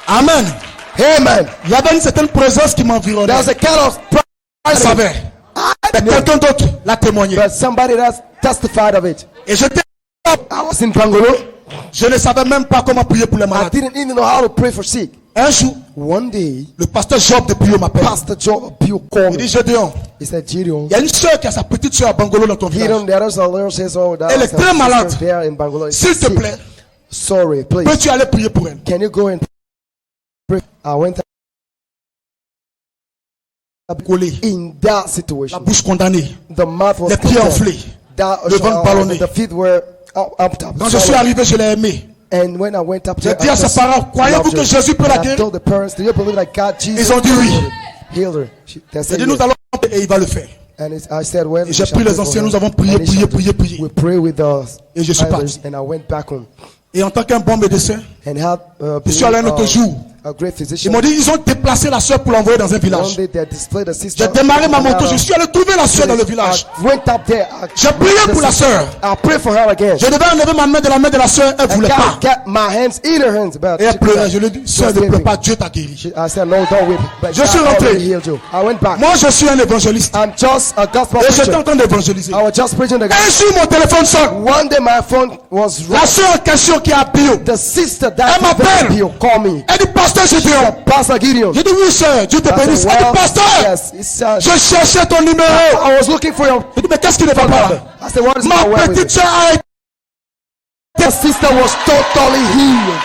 Amen. Amen. Il y avait une certaine présence qui m'environnait. There's a kind of Je presence. savais. Mais quelqu'un d'autre l'a témoigné. But somebody that's testified of it. Et j'étais, I was in Bangolo. je ne savais même pas comment prier pour les I malades. didn't even know how to pray for sick. Un jour, One day, le pasteur Job de Pio m'appelle. Pastor Joe Pio called Il dit, me. Gédéon, He said, Gideon, il y a une soeur qui a sa petite soeur à Bangolo dans ton village. Gideon, there's a little sister that Elle was est très malade. there in Bangolo. S'il te Sick. plaît, Sorry, please. peux-tu aller prier pour elle? Can you go and pray? I went Collé, in that la situation. bouche condamnée, The mouth was les pieds condemned. enflés. That, le ventre ballonné. the feet were up top. Quand je suis arrivé, je l'ai aimé. And when I went up J'ai there, dit à ses parents, croyez-vous que Jésus peut la I guérir? told the parents, do you believe that God, Jesus, Ils ont dit oui. healed her? They J'ai said dit, nous yes. allons et il va le faire. And I said, well, Et j'ai pris les anciens, nous avons prié, prié. We pray with us. Et je suis parti. And I went back home Et en tant qu'un bon médecin, and had je suis allé un autre jour. a great Ils physician. m'ont dit, ils ont déplacé la soeur pour l'envoyer dans un One village. day they displayed a sister. J'ai démarré ma moto, je suis allé trouver la soeur dans le village. I went up there. J'ai prié pour la soeur. I prayed for her again. Je devais enlever ma main de la main de la soeur, elle ne I voulait pas. got my hands in her hands. But Et elle she- pleurait. Je lui ai dit, soeur, ne pleure pas, Dieu t'a guéri. I said, no, don't weep. But Je suis God rentré. already healed you. I went back. Moi, je suis un évangéliste. I'm just a gospel Et j'étais preacher. en train d'évangéliser. I was just preaching the gospel. Un jour, mon téléphone sonne. One day my phone was La soeur en question qui a bio. the sister that Elle m'appelle. you call me. Elle dit, pasteur Gédéon. Pastor Gideon. J'ai dit, oui, sœur, Dieu te I bénisse. said, Elle dit, well, pasteur, yes, it's, je cherchais ton numéro. I was looking for your J'ai dit, mais qu'est-ce qui ne va pas? I said, what is Ma my way with petite it? soeur a été. The sister was totally healed.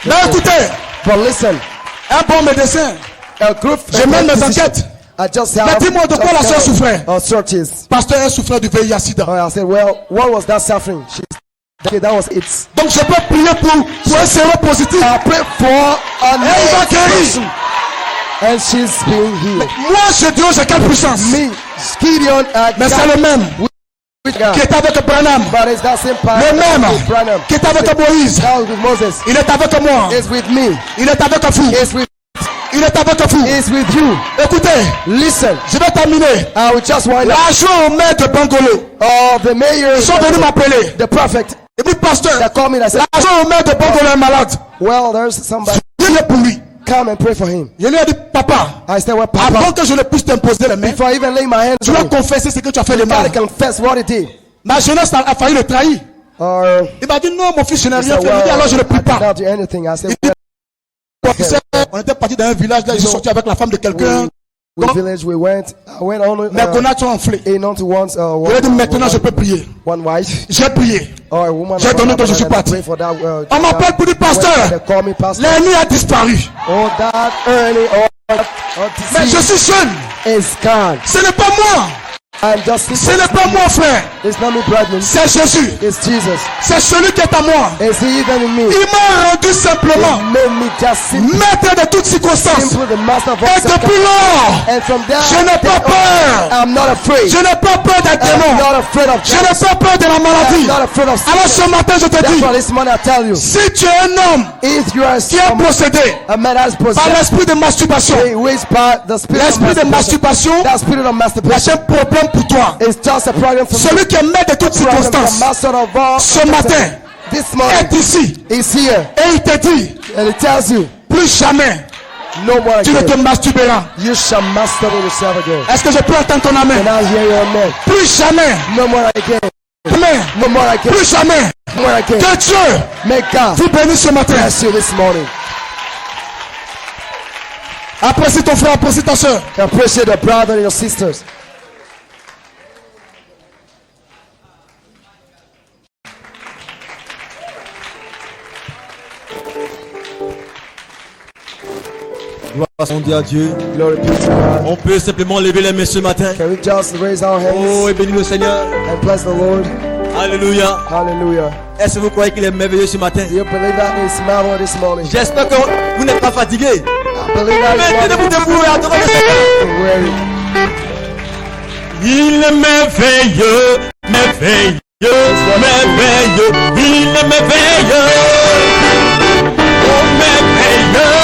Mais écoutez, But listen, un bon médecin. a group. Je mène mes enquêtes. I just Mais have. dis-moi de quoi la sœur souffrait. Searches. Pasteur, elle souffrait du VIH-Sida. I said, well, what was that suffering? Okay, that was it. Donc je peux prier pour un séropositif. I pray for a Elle va guérir. and she's being healed. Moi, je dis, j'ai quelle puissance? Me, Gideon Mais c'est le même with God. qui est avec Branham. But it's that same power Le même with Branham. qui est avec Moïse. That was with Moses. Il est avec moi. It's with me. Il est avec vous. It's with Il est avec vous. It's with you. Écoutez, Listen. je vais terminer. I will just wind up. L'agent au maire de Bangolo. The mayor, Ils sont venus m'appeler. the prophet, Et puis pasteur, that called me and said, l'agent au maire de Bangolo est malade. well, there's somebody. Priez pour lui. Come and pray for him. Je lui ai dit, papa, I said, well, avant Papa, que je ne puisse t'imposer les mains, before I even lay my hands tu on dois him, confesser ce que tu as fait de you gotta mal. confess what he did. Ma jeunesse a failli le trahir. Or Il m'a dit, non, mon fils, je n'ai he rien said, fait. Il dit, alors je ne I prie did pas. not do anything. I said, Tu sais, on était parti dans un village, là, ils sont sortis avec la femme de quelqu'un. we village we went. I went on Mes connards sont enflés. in onto once Je lui ai dit, maintenant je peux prier. one wife J'ai prié. or a woman. J'ai donné que je suis parti. Pray for that, On m'appelle pour dire, pasteur, they call me pastor. l'ennemi a disparu. Oh, that early or Mais je suis jeune. is gone. Ce n'est pas moi. I'm just. Ce n'est pas moi, frère. It's not me, brethren. C'est Jésus. It's Jesus. C'est celui qui est à moi. It's He even in me. Il m'a rendu simplement He made me just simple, maître de toutes circonstances. the master of all Et depuis lors, And from there, je n'ai pas peur. I'm not afraid. Je n'ai pas peur des I'm démons. not afraid of Je n'ai death. pas peur de la I'm maladie. not afraid of Alors sickness. ce matin, je te That's dis, why this morning I tell you, si tu es un homme if you are qui est possédé a man that is par possessed, l'esprit de masturbation, who is by the spirit of l'esprit de masturbation, masturbation, that spirit of c'est masturbation un problème pour toi. is just a problem for me. Celui qui est maître de toutes The circonstances, master of all. ce matin, This morning est ici. is here Et il te dit, and it tells you, plus jamais, no more tu ne te again. masturberas. You shall masturbate yourself again. Est-ce que je peux entendre ton amen? And I hear your amen. Plus jamais, No more again. amen. No more again. Plus jamais, No more again. que Dieu May God vous bénisse ce matin. bless you this morning. Apprécie ton frère, apprécie ta soeur. Appreciate your brother and your sisters. Gloire à Dieu. Glory be to God. On peut simplement lever les mains ce matin. Can we just raise our hands Oh, et bénis le Seigneur. and bless the Lord? Alléluia. Hallelujah. Est-ce que vous croyez qu'il est merveilleux ce matin? Do you believe that He's marvelous this morning? J'espère que vous n'êtes pas fatigué. I believe that He's Mettez-vous debout et adorez le Seigneur. weary. Il est merveilleux, merveilleux, merveilleux. Il est merveilleux. Oh, merveilleux.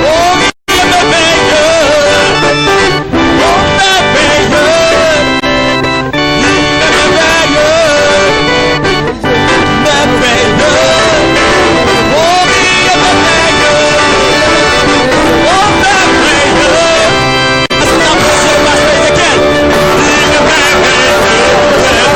Oh, il est merveilleux. Oh, merveilleux. Il est merveilleux. Merveilleux. Oh, il est merveilleux. Oh, merveilleux. Est-ce qu'on apprécie le pasteur Ézéchiel? Il est merveilleux.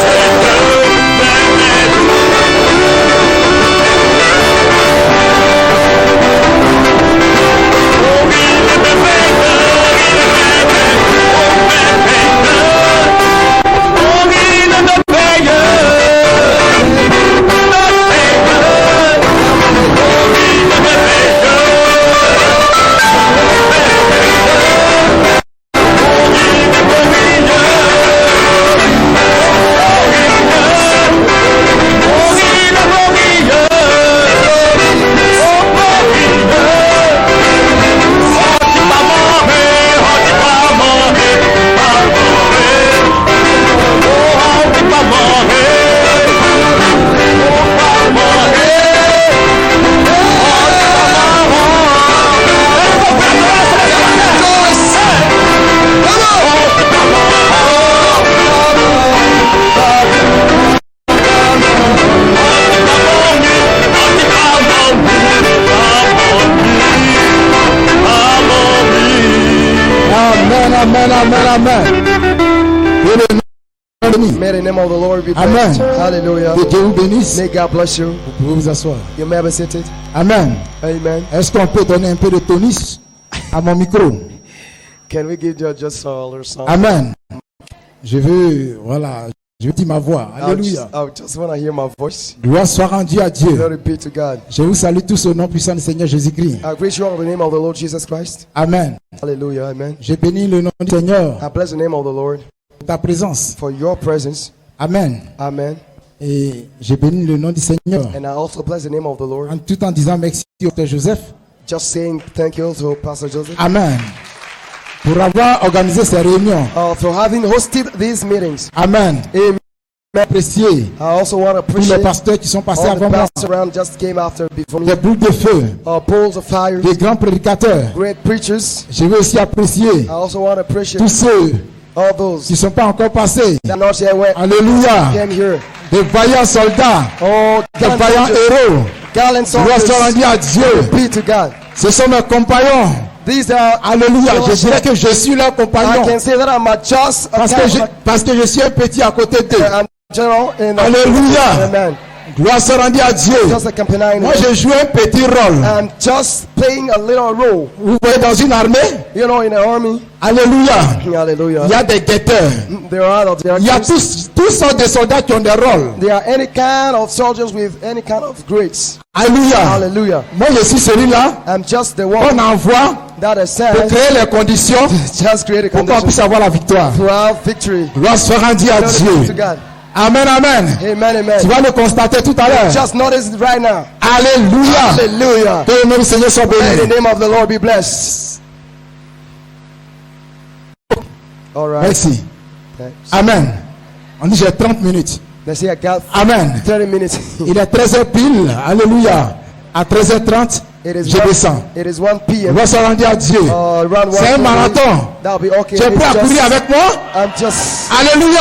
Amen, amen, amen. May the name of the Lord be Amen. blessed. Hallelujah. Que Dieu vous bénisse. May God bless you. Vous pouvez vous asseoir. You may be seated. Amen. Amen. Est-ce qu'on peut donner un peu de tonus à mon micro? Can we give you just a little song? Amen. Je veux, voilà, je veux dire ma voix. Alléluia. I just want to hear my voice. Gloire soit rendue à Dieu. Glory be to God. Je vous salue tous au nom puissant du Seigneur Jésus-Christ. I greet you all in the name of the Lord Jesus Christ. Amen. Hallelujah. Amen. Je bénis le nom du Seigneur I bless the name of the Lord pour ta présence. for your presence. Amen. Amen. Et je bénis le nom du Seigneur And I also bless the name of the Lord. en tout en disant merci au Père Joseph. Just saying thank you to Pastor Joseph. Amen. pour avoir organisé ces réunions. for having hosted these meetings. Amen. Amen. Apprécier I also want to tous les appreciate pasteurs qui sont passés all the avant moi, pastors around just came after before me. des boules de feu, Poles of fire, des grands prédicateurs. great preachers. Je veux aussi apprécier I also want to appreciate tous ceux all those qui ne sont pas encore passés. that not yet went Alléluia. came here. Des vaillants soldats, Oh, des gallant vaillants soldiers, héros. gallant Gloire soit soldiers. rendue à Dieu. Be to God. Ce sont mes compagnons. These are. Alléluia. Je dirais que je suis leur I compagnon. can say that I'm a just a Parce que je suis un petit à côté d'eux. I'm general in Alléluia. Amen. Gloire soit rendue à Dieu. Just a companion. Moi, je joue un petit rôle. I'm just playing a little role. Vous voyez, dans une armée, You know, in the army. alléluia, Hallelujah. il y a des guetteurs. There are other Il y a directors. tous sortes de soldats qui ont des rôles. There are any kind of soldiers with any kind of grades. Alléluia. Hallelujah. Moi, je suis celui-là I'm just the qu'on one envoie that is pour sent créer les conditions just create a pour qu'on condition puisse avoir la victoire. to have victory. Gloire soit rendue à Glory be to Dieu. God. Amen, amen. Amen, amen. Tu vas le constater tout à l'heure. Just notice it right now. Alléluia. Hallelujah. Que le nom du Seigneur soit May the béni. name of the Lord be blessed. All right. Merci. Thanks. Amen. On dit j'ai 30 minutes. Let's see, I got Amen. 30 minutes. Il est 13h pile. Alléluia. À 13h30, It is je descends. It is 1 p.m. Gloire soit rendue à Dieu. Around 1 C'est un p.m. marathon. That'll be okay. Tu es prêt à It's courir just- avec moi? I'm just Alléluia.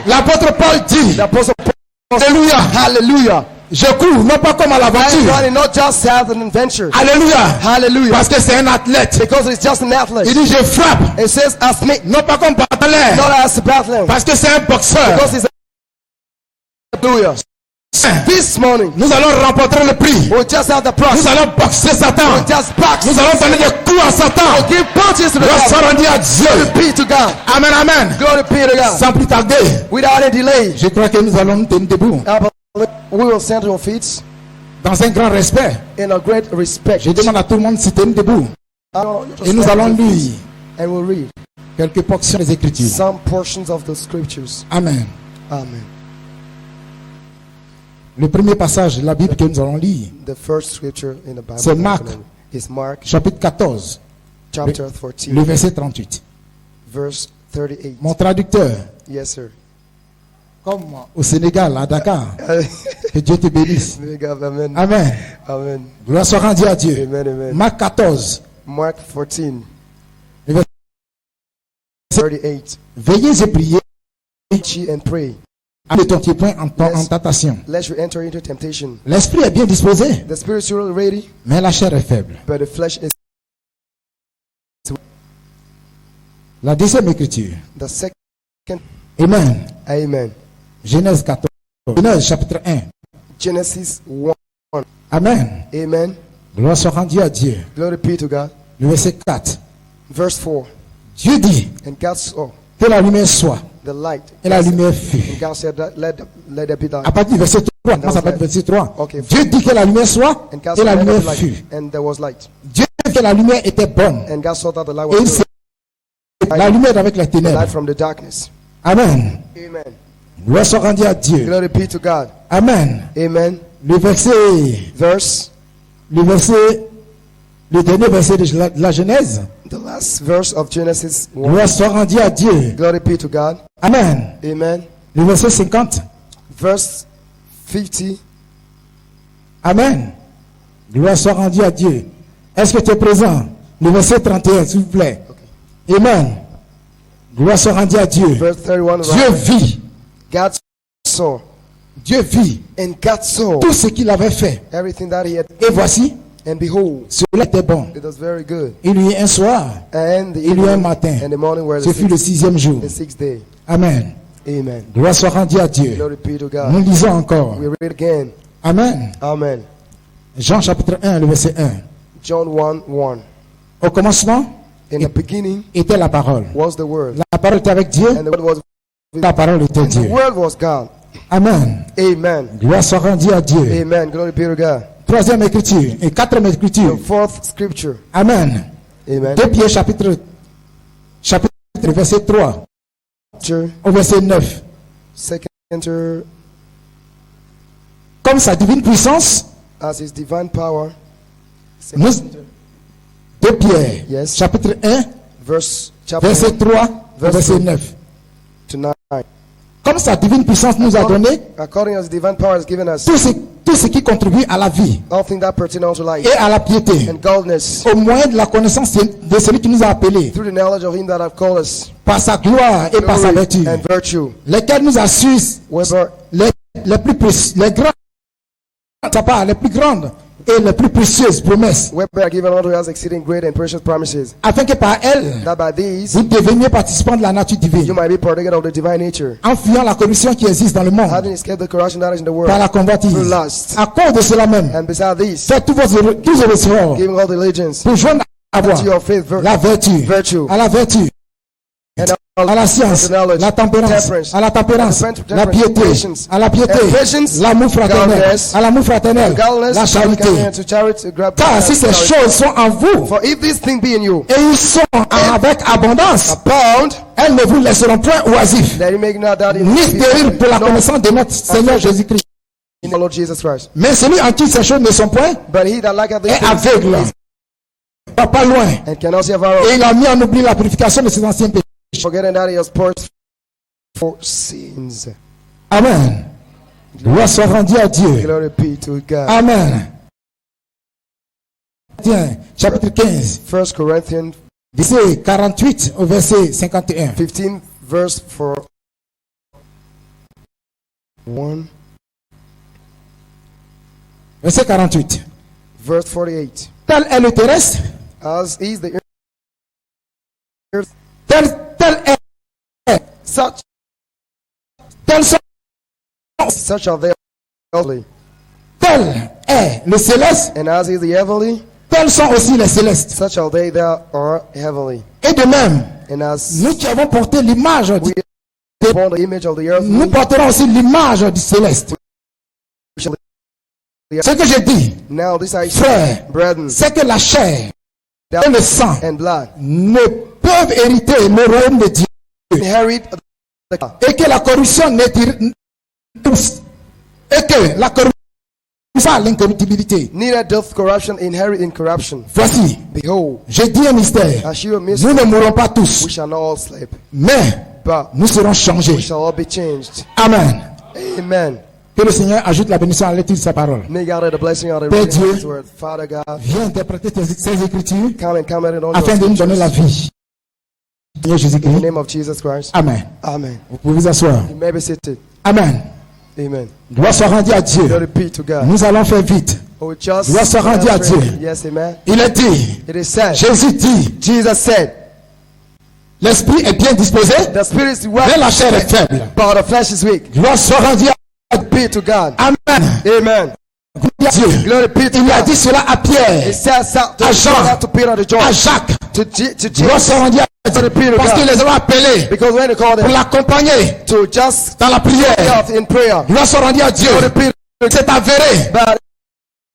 L'apôtre Paul dit, the apostle Paul. Alléluia, Hallelujah. je cours, non pas comme à I'm l'aventure. running not just as an adventure. Alléluia. Hallelujah. Parce que c'est un athlète. Because it's just an Il athlete. dit, je frappe, It says as me, non pas comme par l'air. not as a battler. Parce que c'est un boxeur. Because it's a hallelujah. This morning, Nous allons remporter le prix. we'll just have the prize. Nous allons boxer Satan. We'll just box. Nous allons donner des coups à Satan. We'll give punches to the Gloire soit devil. rendue à Dieu. Be to God. Amen, amen. Glory be to God. Sans plus tarder, Without any delay, je crois que nous allons nous tenir debout. we will stand to our feet Dans un grand respect, in a great respect. je demande à tout le monde de se tenir debout. Et nous allons lire and we'll read quelques portions des Écritures. some portions of the scriptures. Amen. Amen. Le premier passage de la Bible que nous allons lire, The first scripture in the Bible C'est Marc. is Mark chapitre 14, chapter le 14, verset 38. verse 38. Mon traducteur, Yes, sir. comme au Sénégal, à Dakar, que Dieu te bénisse. Amen. Amen. Amen. Gloire soit rendue à Dieu. Amen. Amen. Marc 14, Mark 14, le verset 38. Veillez et priez, Ye and pray, ne tombez point en tentation. lest you enter into temptation. L'esprit est bien disposé, The spirit is really ready, mais la chair est faible. but the flesh is. La deuxième écriture. The second. Amen. Amen. Genèse 14. Genèse chapitre 1. Genesis 1. Amen. Amen. Gloire soit rendue à Dieu. Glory be to God. Le verset 4. Verse 4. Dieu dit And God saw que la lumière soit. the light. Et la lumière fut. And God said, that, let there be À light. partir du verset 3. Comment ça s'appelle verset 3? Okay. Dieu dit que la lumière soit. And God Et said, la let there lumière be fut. light. And there was light. Dieu dit que la lumière était bonne. And God saw that the light Et il was s'est. good. La lumière avec les The ténèbres. light from the darkness. Amen. Amen. Gloire soit rendue à Dieu. Glory be to God. Amen. Amen. Le dernier verset de la Genèse. The last verse of Genesis 1. Gloire soit rendue à Dieu. Glory be to God. Amen. Amen. Le verset 50. Verse 50. Amen. Gloire soit rendue à Dieu. Est-ce que tu es présent? Le verset 31, s'il vous plaît. Amen. Gloire soit rendue à Dieu. Verse 31. Dieu vit. God saw. Dieu vit And God saw tout ce qu'il avait fait. everything that he had. Et voici, And behold, cela était bon. it was very good. Il y eut un soir, And the il y eut un evening matin. and the morning were Ce fut le 6e jour. the sixth day. Amen. Amen. Gloire soit rendue à Dieu. Glory be to Nous God. lisons encore. We read again. Amen. Amen. Jean chapitre 1, le verset 1. John 1:1. Au commencement In the beginning était la parole. was the Word, La parole était avec Dieu. and the Word was La parole était and the Dieu. Word was God. Amen. Amen. Gloire soit rendue à Dieu. Amen. Glory be to God. Troisième écriture et quatrième écriture. The fourth scripture. Amen. Amen. 2 Pierre chapitre verset 3 Chapter, au verset 9. second, Comme sa divine puissance, as His divine power. nous, 2 Pierre Yes. chapitre 1 chapter verset 1 3, verset 9. to 9. Comme sa divine puissance nous a donné According as the divine power has given us tout ce qui contribue à la vie all things that pertain unto life et à la piété, and godliness, au moyen de la connaissance de celui qui nous a appelés through the knowledge of him that hath called us, par sa gloire et par sa glory vertu, and virtue, lesquels nous assurent whereby les plus précieux, les grandes, les plus grandes et les plus précieuses promesses, are given unto us exceeding great and precious promises, afin que par elles, that by these vous deveniez participants de la nature you divine, might be partaker of the divine nature, en fuyant la corruption qui existe dans le monde having escaped the corruption that is in the world par la convoitise. through lust. À cause de cela même, And beside these, faites tous vos efforts giving all diligence pour joindre à to your faith, la vertu, virtue, à la vertue, and à la science, knowledge, la tempérance, temperance, à la tempérance, temperance, la piété, patience, à la piété, and patience, l'amour fraternel, godliness, à l'amour fraternel, godliness, la charité. to charity, Car si ces choses sont en vous For if these things be in you, et ils sont avec abondance, abound, elles ne vous laisseront point oisifs, that you make not doubt in ni stérile pour la no, connaissance de notre Seigneur Jésus-Christ. in the Lord Jesus Christ. Mais celui en qui ces choses ne sont point But he that lacketh these est things aveugle, va pas loin, and cannot see afar et off, il a mis en oubli la purification de ses anciens péchés. forgetting that he has purged for sins. Amen. Gloire soit rendue à Dieu. Glory be to God. Amen. Tiens, chapitre 15, 1 Corinthians verset 48 au verset 51. 15, verse 1, Verset 48. verse 48. Tel est le terrestre, As is the earth, tel est, such are they earthly. tel est le céleste, And as is the heavenly, tels sont aussi les célestes. such are they that are heavenly. Et de même, And as nous qui avons porté l'image, we upon the image of the earth, nous porterons aussi l'image du céleste. Ce que je dis, now this I say, frère, brethren, c'est que la chair et le sang and blood, ne peuvent hériter le royaume de Dieu. inherit the Et que la corruption n'étire tous. Et que la corruption pas l'incorruptibilité. neither doth corruption inherit incorruption. Voici, Behold, je dis un mystère. I shew a Nous mystery, ne mourrons pas we tous, shall not all sleep, mais but nous serons we changés. shall all be changed. Amen. Amen. Que le Seigneur ajoute la bénédiction à la lecture de sa parole. May God add the blessing of the Père reading of Dieu, His word. Father God, viens interpréter ces écritures come and comment it on afin de your nous donner la vie. Seigneur in the Jésus-Christ. name of Jesus Christ. Amen. Amen. Vous pouvez vous asseoir. You may be seated. Amen. Amen. Gloire soit rendue à Dieu. Glory be to God. Nous allons faire vite. Oh, just Gloire soit rendue à Dieu. yes, amen. Il est dit, It is said, Jésus dit, Jesus said, l'esprit est bien disposé, the spirit is mais la chair well, est faible. but the flesh is weak. Gloire soit rendue à Be to God. Amen. Amen. Gloire à Dieu. Glory be to Il a God. dit cela à It Pierre, says out to à Jean, to Peter, to John, à Jacques. to Gloire Jesus, soit rendue à Dieu. Parce qu'il les a appelés because when they called pour him l'accompagner to just dans la prière. out in prayer, Gloire soit rendue à Dieu. Glory be to C'est avéré. but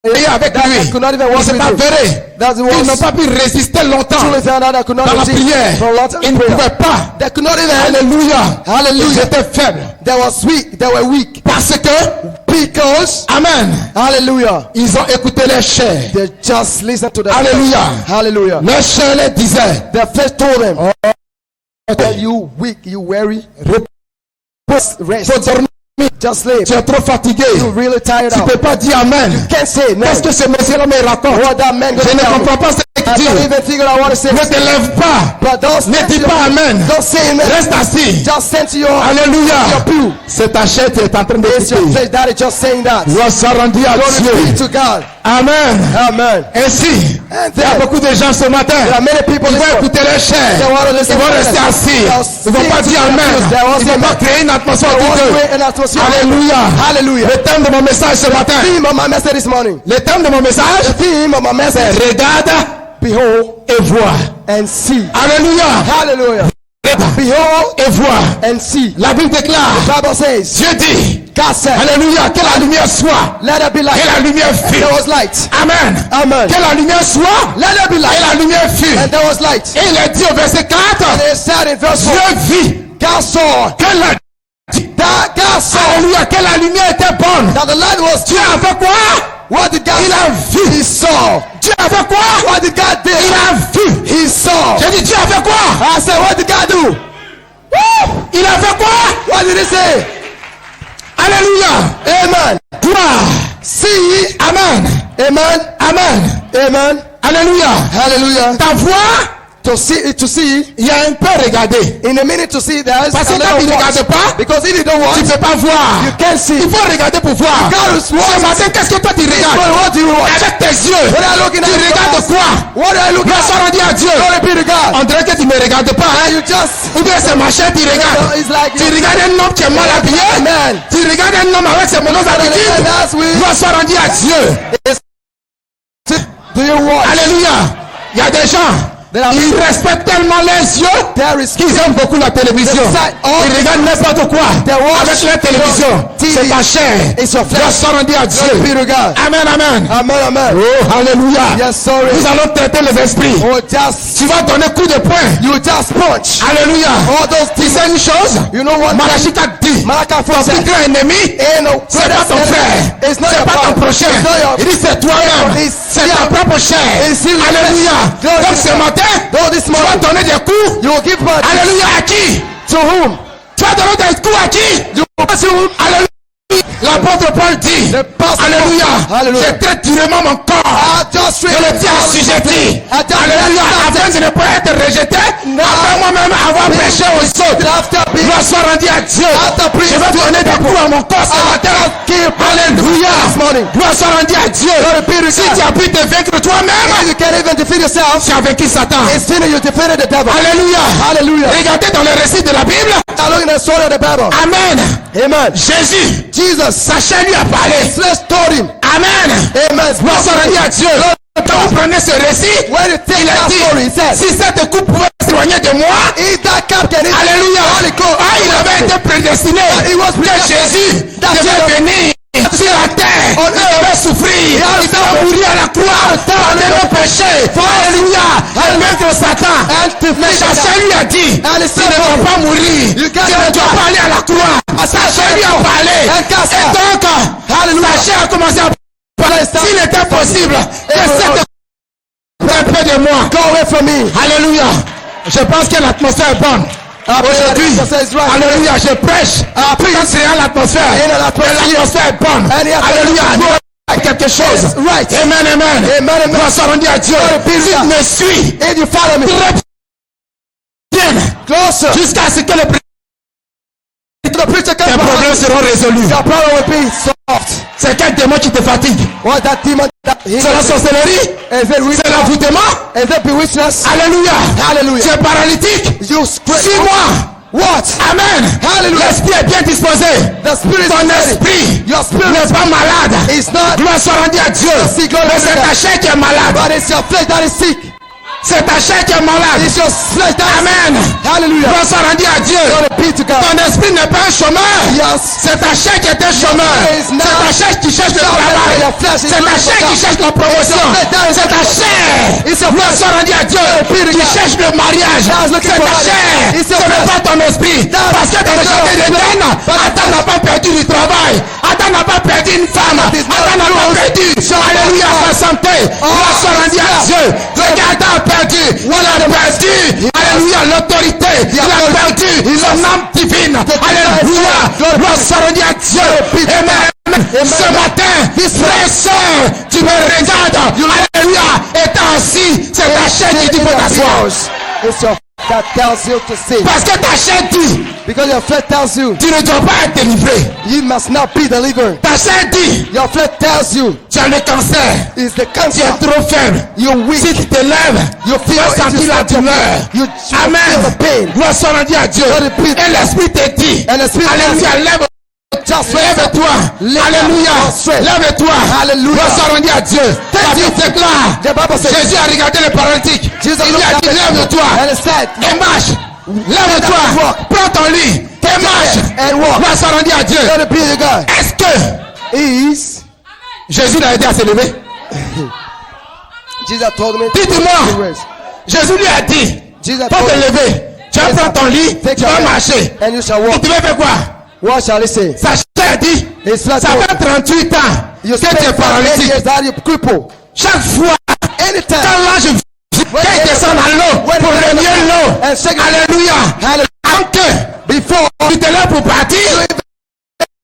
Et avec that lui, could not even walk c'est with you. avéré. That's the Ils n'ont ones pas pu résister longtemps truly found out that could not dans la resist prière. for a long time Ils ne prayer. pouvaient pas. They could not even. Alléluia. Hallelujah. Ils étaient faibles. They was weak. They were weak Parce que, because Amen, hallelujah. ils ont écouté les chairs. They just listened to the Alléluia. Hallelujah. Les chairs les disaient, The flesh told them, oh, you weak, you weary, repose, rest, faut dormir. just sleep. Tu es trop fatigué. You're really tired Tu out. peux pas dire Amen. Can't say no. Qu'est-ce que ce monsieur-là me raconte? What that man Je gonna ne tell me? comprends pas ce I qu'il don't dit. even figure out what to say. Ne te lève pas. But don't Ne dis pas Amen. Don't say amen. Reste assis. Just send to your Alléluia. pew. C'est ta chair qui est en train It's your d'écouter. flesh that is just saying that. Gloire soit rendue à Glory be Dieu. to God. Amen. Amen. Ainsi, And il y a then beaucoup de gens ce matin. there are many people Ils this vont morning. écouter les chairs. They want to Ils listen vont to rester us. assis. They'll Ils vont pas sing dire to Amen. us. They won't Ils say vont pas amen. créer une atmosphère They want to douteuse. create an atmosphere. Alléluia. Hallelujah. Le thème de mon message ce matin. Theme of my message this morning. Le thème de mon message, The theme of my c'est message. regarde Behold et vois. and see. Alléluia. Hallelujah. Regarde Behold et vois. and see. La Bible déclare, The Bible says, Dieu dit, God said, Alléluia, que la lumière soit. let there be Que light. la lumière fut. There was light. Amen. Amen. Que la lumière soit. Let there be Et light. la lumière fut. And there was light. Et il est dit au verset 4, And it said in verse 4, Dieu vit God saw que la, that God saw Alléluia, que la lumière était bonne. that the light was Dieu a fait quoi? what did God Il a do? vu. He saw. Dieu a fait quoi? What did God do? Il a vu. He saw. J'ai dit, Dieu a fait quoi? I said, what did God do? Il a fait quoi? What did he say? Alléluia. Amen. Gloire. See. Amen. Amen. Amen. Amen. Alléluia. Hallelujah. Ta voix, To see, il y a un peu regardé. in a minute to see, there is Parce que a quand tu ne little regardes watch. pas, Because if you don't tu watch, ne peux pas voir. you can't see. Il faut regarder pour voir. God is watching. Ce matin, qu'est-ce que toi tu But regardes? what do you watch? Avec tes yeux. What are you looking at? Tu regardes quoi? What are you looking Gloire soit at? rendue à Dieu. Glory be to God. On dirait que tu ne me regardes pas. And Hein? you just, Ou bien c'est ma chair tu regardes. it's like, Tu regardes un homme qui est mal habillé. Amen. Tu regardes un homme avec ses mauvaises And habitudes. that's we. Gloire soit rendue à Dieu. Do you watch? Alléluia. Il y a des gens. Ils respectent tellement les yeux There is qu'ils aiment beaucoup la télévision. Ils regardent n'importe quoi avec la télévision. C'est ta chair. It's your Gloire flesh. soit rendue à Dieu. Glory be to God. Amen, amen. Amen, amen. Oh, alléluia. Yes, sorry. Nous allons traiter les esprits. Or just, Tu vas donner coup de poing. you just punch. Alléluia. All those Tu things. sais une chose? You know what? Malachi t'a dit. Malachi Ton 4 plus said, grand ennemi, ain't no c'est pas ton frère. It's not C'est your pas ton brother. prochain. It's not your, Il dit c'est toi-même. It's C'est ta your- propre chair. It's your Alléluia. flesh. Donc ce matin, No, this tu vas morning, donner des coups. you will give punch. Alléluia à qui? To whom? Tu vas donner des coups à qui? You will punch whom? Alléluia. L'apôtre Paul dit. The pastor. Alléluia. Hallelujah. Je traite durement mon corps. I just Je le tiens assujetti. Alléluia. Afin de ne pas être rejeté. Après moi-même avoir péché aux autres. After being Gloire soit rendue à Dieu. Je vais donner des coups à mon corps ce matin. Alléluia. Gloire soit rendue à Dieu. Si tu as pu te vaincre toi-même, you can't even defeat yourself. tu as vaincu Satan. It's sinner, you defeated the devil. Alléluia. Hallelujah. Regardez dans le récit de la Bible. Now look at the story of the Bible. Amen. Amen. Jésus, Jesus, sa chair lui a parlé. flesh told him. Amen. Amen. Gloire soit rendue à Dieu. Quand vous prenez ce récit, When you take il a that story, he dit, said, si cette coupe pouvait s'éloigner de moi, if that cup can eat, alléluia, Holy Ghost, il avait été prédestiné He was que Jésus devait venir sur la terre, On il devait souffrir, il devait mourir à la croix, pardonner nos péchés, alléluia, et vaincre Satan. Mais sa chair lui a dit, tu ne dois pas mourir, tu ne dois pas aller à la croix. Sa chair lui a parlé, et donc, sa chair a commencé à parler. S'il était possible, que cette un peu de moi. go away from me. Alléluia. Je pense que l'atmosphère est bonne. Aujourd'hui, alléluia, je prêche. Quand c'est à l'atmosphère, l'atmosphère est bonne. Alléluia. Quelque chose. Amen, amen. Gloire soit rendue à Dieu. Il me suit. If you follow me, Très bien. closer. Jusqu'à ce que The preacher tes comes problèmes behind. seront résolus. Your problem will be solved. C'est quel démon qui te fatigue? What that demon? C'est la sorcellerie? Is it C'est l'envoûtement? Is it bewitchness? Alléluia. Hallelujah. Tu es paralytique? You scream. Suis-moi. What? Amen. Hallelujah. L'esprit est bien disposé. The spirit Ton is ready. esprit Your spirit n'est pas malade. is not, Gloire soit rendue à Dieu. See, glory Mais to c'est God. ta chair qui est malade. but it's your flesh that is sick. C'est ta chair qui est malade. It's your flesh that is Amen. Hallelujah. Gloire soit rendue à Dieu. Glory be to God. Ton esprit n'est pas un chômeur. Yes. C'est ta chair qui est un chômeur. It's C'est not- ta chair qui cherche le Your travail. flesh is C'est ta looking chair for qui God. cherche la promotion. C'est ta chair. It's your Gloire flesh. soit rendue à Dieu. Qui cherche le mariage. That's C'est looking ta for marriage. chair. It's Ce your n'est flesh. pas ton esprit. That's Parce que dans le your jardin flesh. d'Éden, Adam n'a pas perdu du travail. Adam n'a pas perdu une femme. is not Adam n'a pas yours. perdu. Alléluia, sa santé. Gloire soit rendue à Dieu. Regarde, Adam a perdu. Il a perdu. Alléluia, l'autorité. Il a perdu son âme divine. Alléluia. Gloire soit rendue à Dieu. Amen. Ce matin, frère et sœur, tu me regardes. Alléluia. Étant assis, c'est ta chair qui dit faut t'asseoir. It's your that tells you to sin. Parce que ta chair dit, Because your flesh tells you tu ne dois pas être délivré. you must not be delivered. Ta chair dit, Your flesh tells you tu as le cancer. is the Tu cancer. es trop faible. You're Si weak. tu te lèves, You tu feel vas sentir la douleur. You feel the Amen. pain. Gloire soit rendue à Dieu. Glory be to Et l'esprit te dit, And the spirit alléluia, lève. Just raise up. Lève-toi. Alléluia. Lève-toi. Hallelujah. Gloire soit rendue à Dieu. La Bible déclare. The Bible says, Jésus a regardé le paralytique. Jesus Il lui looked a at dit, the lève-toi. and he said, Et marche. Lève-toi. Prends ton lit. Et marche. and walk. Gloire soit rendue à Dieu. Glory be to God. Est-ce que Is Jésus l'a aidé à se lever? Jesus told me. Dites-moi. Jésus lui a dit, Jesus faut told te me. lever. Tu vas prendre ton lit, Take tu your vas bed, marcher. and you shall Il walk. devait faire quoi? What shall he say? Sa chair dit, His flesh ça told fait 38 ans you que tu spend es 8 paralytique. years that you cripple. Chaque fois, Anytime quand l'ange vient, When qu'il the descende à l'eau when pour the remuer l'eau. and shake it. Alléluia. Hallelujah. Avant que Before tu te lèves pour partir,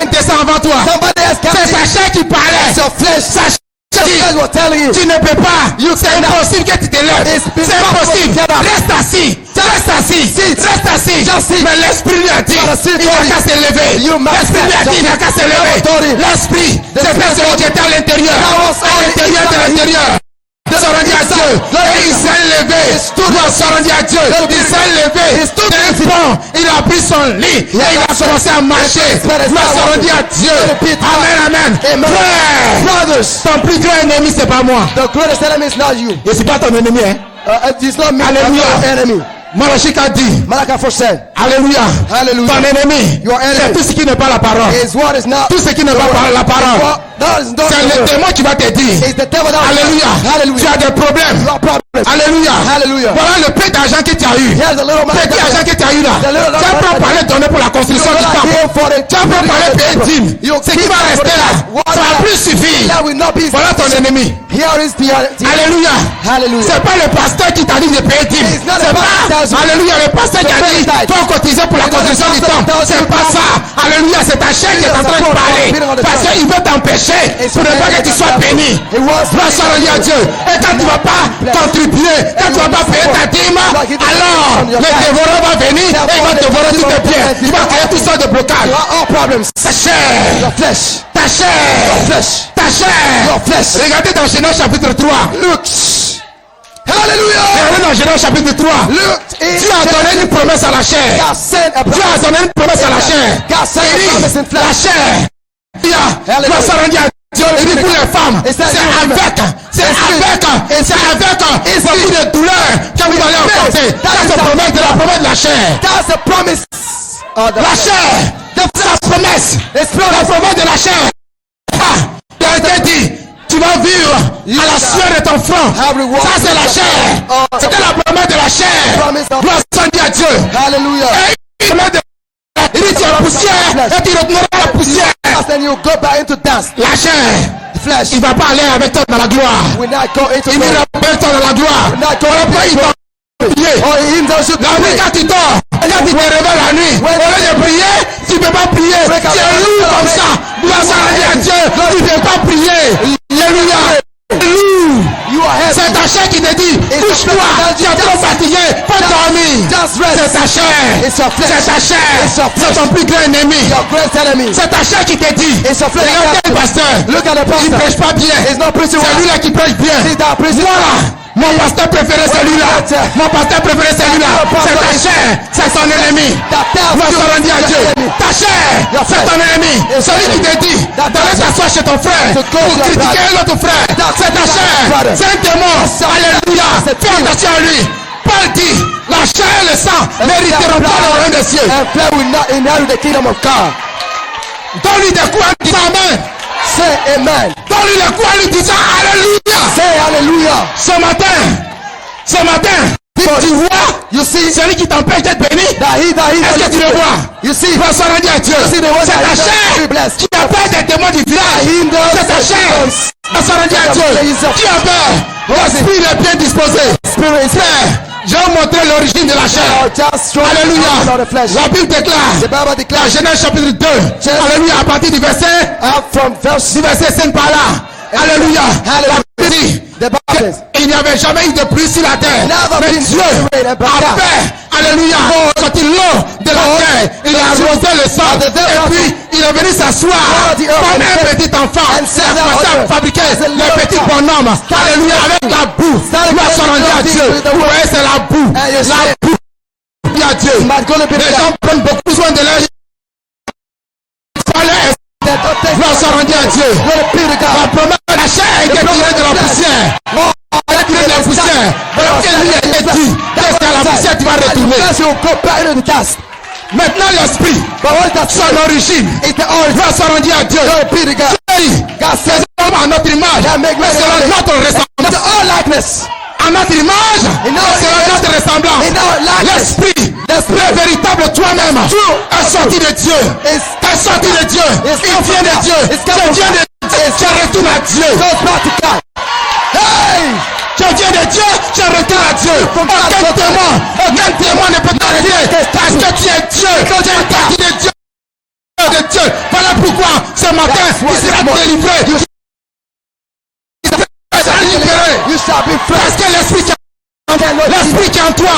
il descend avant toi. somebody else C'est comes sa in, chair qui parlait. it's your flesh. Sa chair Your flesh dit, was telling you. tu ne peux pas. C'est impossible que tu te lèves. It's C'est impossible. impossible. Reste assis. Reste assis. Reste assis. Just sit. Mais l'esprit lui a dit, But the il n'a qu'à se lever. You must L'esprit lui a dit, il n'a qu'à se lever. L'esprit, c'est celui qui était à l'intérieur. À l'intérieur de l'intérieur. Il s'est rendu à Dieu. Et il s'est levé. Il s'est rendu à Dieu. Il s'est levé. D'un pont, il a pris son lit. Et il a commencé à marcher. Il s'est rendu à Dieu. Amen, amen. Frère, Brothers, ton plus grand ennemi, c'est pas moi. the greatest enemy is not you. Et c'est pas ton ennemi, hein. It's not me. Hallelujah. I'm your enemy. Malachie a dit, Malachi 4 said, Alléluia. Hallelujah. Ton ennemi, Your enemy. c'est tout ce qui n'est pas la parole. His word is not. Tout ce qui n'est pas la parole. That is not C'est the le word. démon qui va te dire. It's the devil that Alléluia. Tu Hallelujah. as des problèmes. You have problems. Alléluia. Hallelujah. Voilà le peu d'argent que tu as eu. Here's a little man. Petit argent que tu as eu là. The little Tu as pas man- parlé donner pour la construction du temple. Tu as pas parlé payer dîme. Ce qui va rester là, ça va plus suffire. That will not be. Voilà ton ennemi. Here is the Alléluia. Hallelujah. C'est pas le pasteur qui t'a dit de payer dîme. It's not C'est the pastor pas, that- alléluia, le pasteur qui a dit, faut cotiser pour la construction du temple. C'est pas ça. Alléluia, c'est ta chair qui est en train de parler. Parce qu'il veut t'empêcher pour ne pas que tu sois béni. Gloire soit rendue à Dieu. Et quand tu ne vas pas contribuer, quand tu ne vas pas payer ta dîme, alors le dévoreur va venir et il va dévorer tous tes biens. Il va créer toutes sortes de blocages. All problems. Ta chair, Your flesh. ta chair, Flesh. ta chair. Your flesh. Regardez dans Genèse chapitre 3. Look. Hallelujah. Regardez dans Genèse chapitre 3. Look. Dieu a donné une promesse à la chair. God sent a Dieu a donné une promesse à la chair. God sent Il a promise in dit, la flesh. chair, il y a, doit se rendre à Dieu. Il dit pour les femmes, c'est avec beaucoup de douleurs que vous allez emporter. C'est la promesse de la chair. That's the promise. La chair, la promesse, la promesse de la chair. Il a été dit, tu vas vivre à la sueur de ton front. Ça c'est la chair. C'était la promesse de la chair. Gloire soit à Dieu. Hallelujah. Et il dit tu es la poussière et tu retourneras à la poussière. Then you go back into dust. La chair, Flesh il ne va pas aller avec toi dans la gloire. will not go into Il ira avec toi dans la gloire. Voilà pourquoi il va prier. or him that should La nuit quand tu dors, quand tu te réveilles la nuit, au lieu de prier, tu ne peux pas prier. Tu es lourd comme ça. Gloire soit rendue à Dieu. Tu ne peux pas prier. Alléluia. Lourd. You are heavy. C'est ta chair qui te dit, touche-toi, tu es trop fatigué, pas dormir. Just C'est rest. ta chair. It's your flesh. C'est ta chair. C'est ton plus grand ennemi. Your great enemy. C'est ta chair qui te dit, It's your flesh. regardez le pasteur, Look at the il ne pastor. prêche pas bien. He's not preaching C'est well. lui-là qui prêche bien. He's not preaching Voilà. Mon pasteur préféré c'est lui-là. Mon pasteur préféré c'est lui-là. C'est ta chair, c'est son ennemi. Gloire soit rendue à Dieu. Ta chair, c'est ton ennemi. Celui qui te dit d'aller t'asseoir chez ton frère pour critiquer l'autre frère. C'est ta chair. C'est un démon. Alléluia. Fais attention à lui. Paul dit, la chair et le sang n'hériteront pas le royaume des cieux. And flesh will not inherit the kingdom of God. Donne-lui des coups en disant amen. Say amen. Donne-lui des coups en lui disant alléluia. Say hallelujah. Ce matin, tu vois, You see celui qui t'empêche d'être béni. that he Est-ce que tu le vois? You see Gloire soit rendue à Dieu. C'est ta chair qui appelle des démons du village. C'est ta chair. Gloire soit rendue à Dieu. Qui a peur? L'esprit est bien disposé. spirit is Frère, je vais vous montrer l'origine de la chair. just strong Alléluia. out of the flesh. La Bible The déclare Bible dans declares Genèse chapitre 2. Alléluia. À partir du verset from verse 5 par là. Alléluia. La Bible dit the Bible says, il n'y avait jamais eu de pluie sur la terre. Never Mais been Dieu rain a about that. fait, alléluia, sorti l'eau de la terre. Il a arrosé le sol. Et puis, il est venu s'asseoir comme un petit enfant. Il a commencé à fabriquer les petits bonhommes. Alléluia, avec la boue. Gloire soit rendue à Dieu. Vous voyez, c'est la boue. La boue. Gloire à Dieu. Les gens prennent beaucoup soin de leur gloire soit rendue à Dieu. La promesse de la chair a été tirée de la poussière. Elle a tiré de la poussière. Alors que lui a été dit, qu'est-ce qu'à la poussière tu vas retourner. Maintenant l'esprit, son origine, gloire soit rendue à Dieu. C'est homme à notre image, mais selon notre ressemblance. À notre image, selon notre ressemblance. L'esprit, le véritable toi-même, est sorti de Dieu. Est sorti de Dieu. Il vient de Dieu. Tu viens de Dieu. Tu retournes à Dieu. Hey! Tu viens de Dieu. Tu retournes à Dieu. Aucun témoin ne peut t'arrêter parce que tu es Dieu. Tu es une partie de Dieu. De Dieu. Voilà pourquoi ce matin, il sera délivré. Il sera libéré. Parce que l'esprit qui est en toi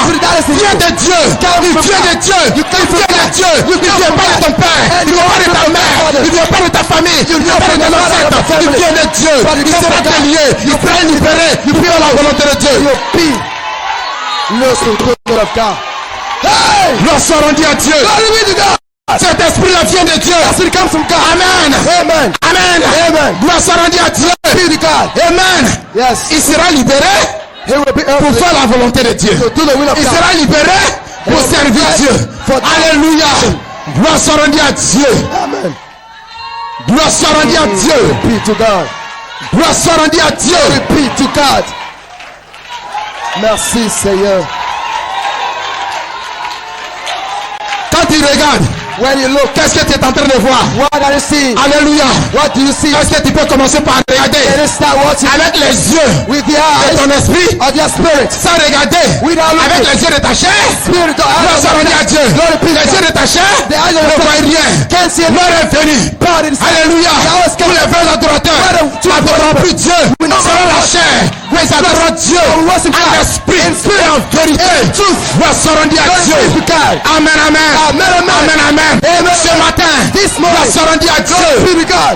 vient de Dieu. Il vient de Dieu. Il vient de Dieu. Il ne vient pas de ton père. Il ne vient pas de ta mère. Il ne vient pas de ta famille. Il ne vient pas de ton ancêtre. Il vient de Dieu. Il sera délié. Il sera libéré. Il vient la volonté de Dieu. Gloire soit rendue à Dieu. Cet esprit-là vient de Dieu. Amen. Amen. Amen. Amen. Gloire soit rendue à Dieu. Amen. Yes. Il sera libéré He will be pour faire la volonté de Dieu. to do the will of Il God. sera libéré pour servir Dieu. Alléluia. Gloire soit rendue à Dieu. Amen. Gloire soit rendue à Dieu. Be to God. Gloire soit rendue à Dieu. Be to God. Merci Seigneur. Quand tu regardes, When you look, qu'est-ce que tu es en train de voir? what are you seeing? Alléluia. What do you see? Est-ce que tu peux commencer par regarder Can you start watching avec les yeux with the de eyes ton esprit, of your spirit? sans regarder Without looking. avec les yeux de ta chair? Spirit of Gloire soit rendue à Dieu. Les yeux de ta chair The eyes of ne your voient spirit rien. can't see it. L'heure est venue. God is Alléluia. The hours Tous les vrais adorateurs n'adoreront plus Dieu selon la chair, mais ils adoreront Dieu en esprit et en vérité. Gloire soit rendue à Dieu. Amen, amen. Amen, amen. Ce matin, gloire soit rendue à Dieu.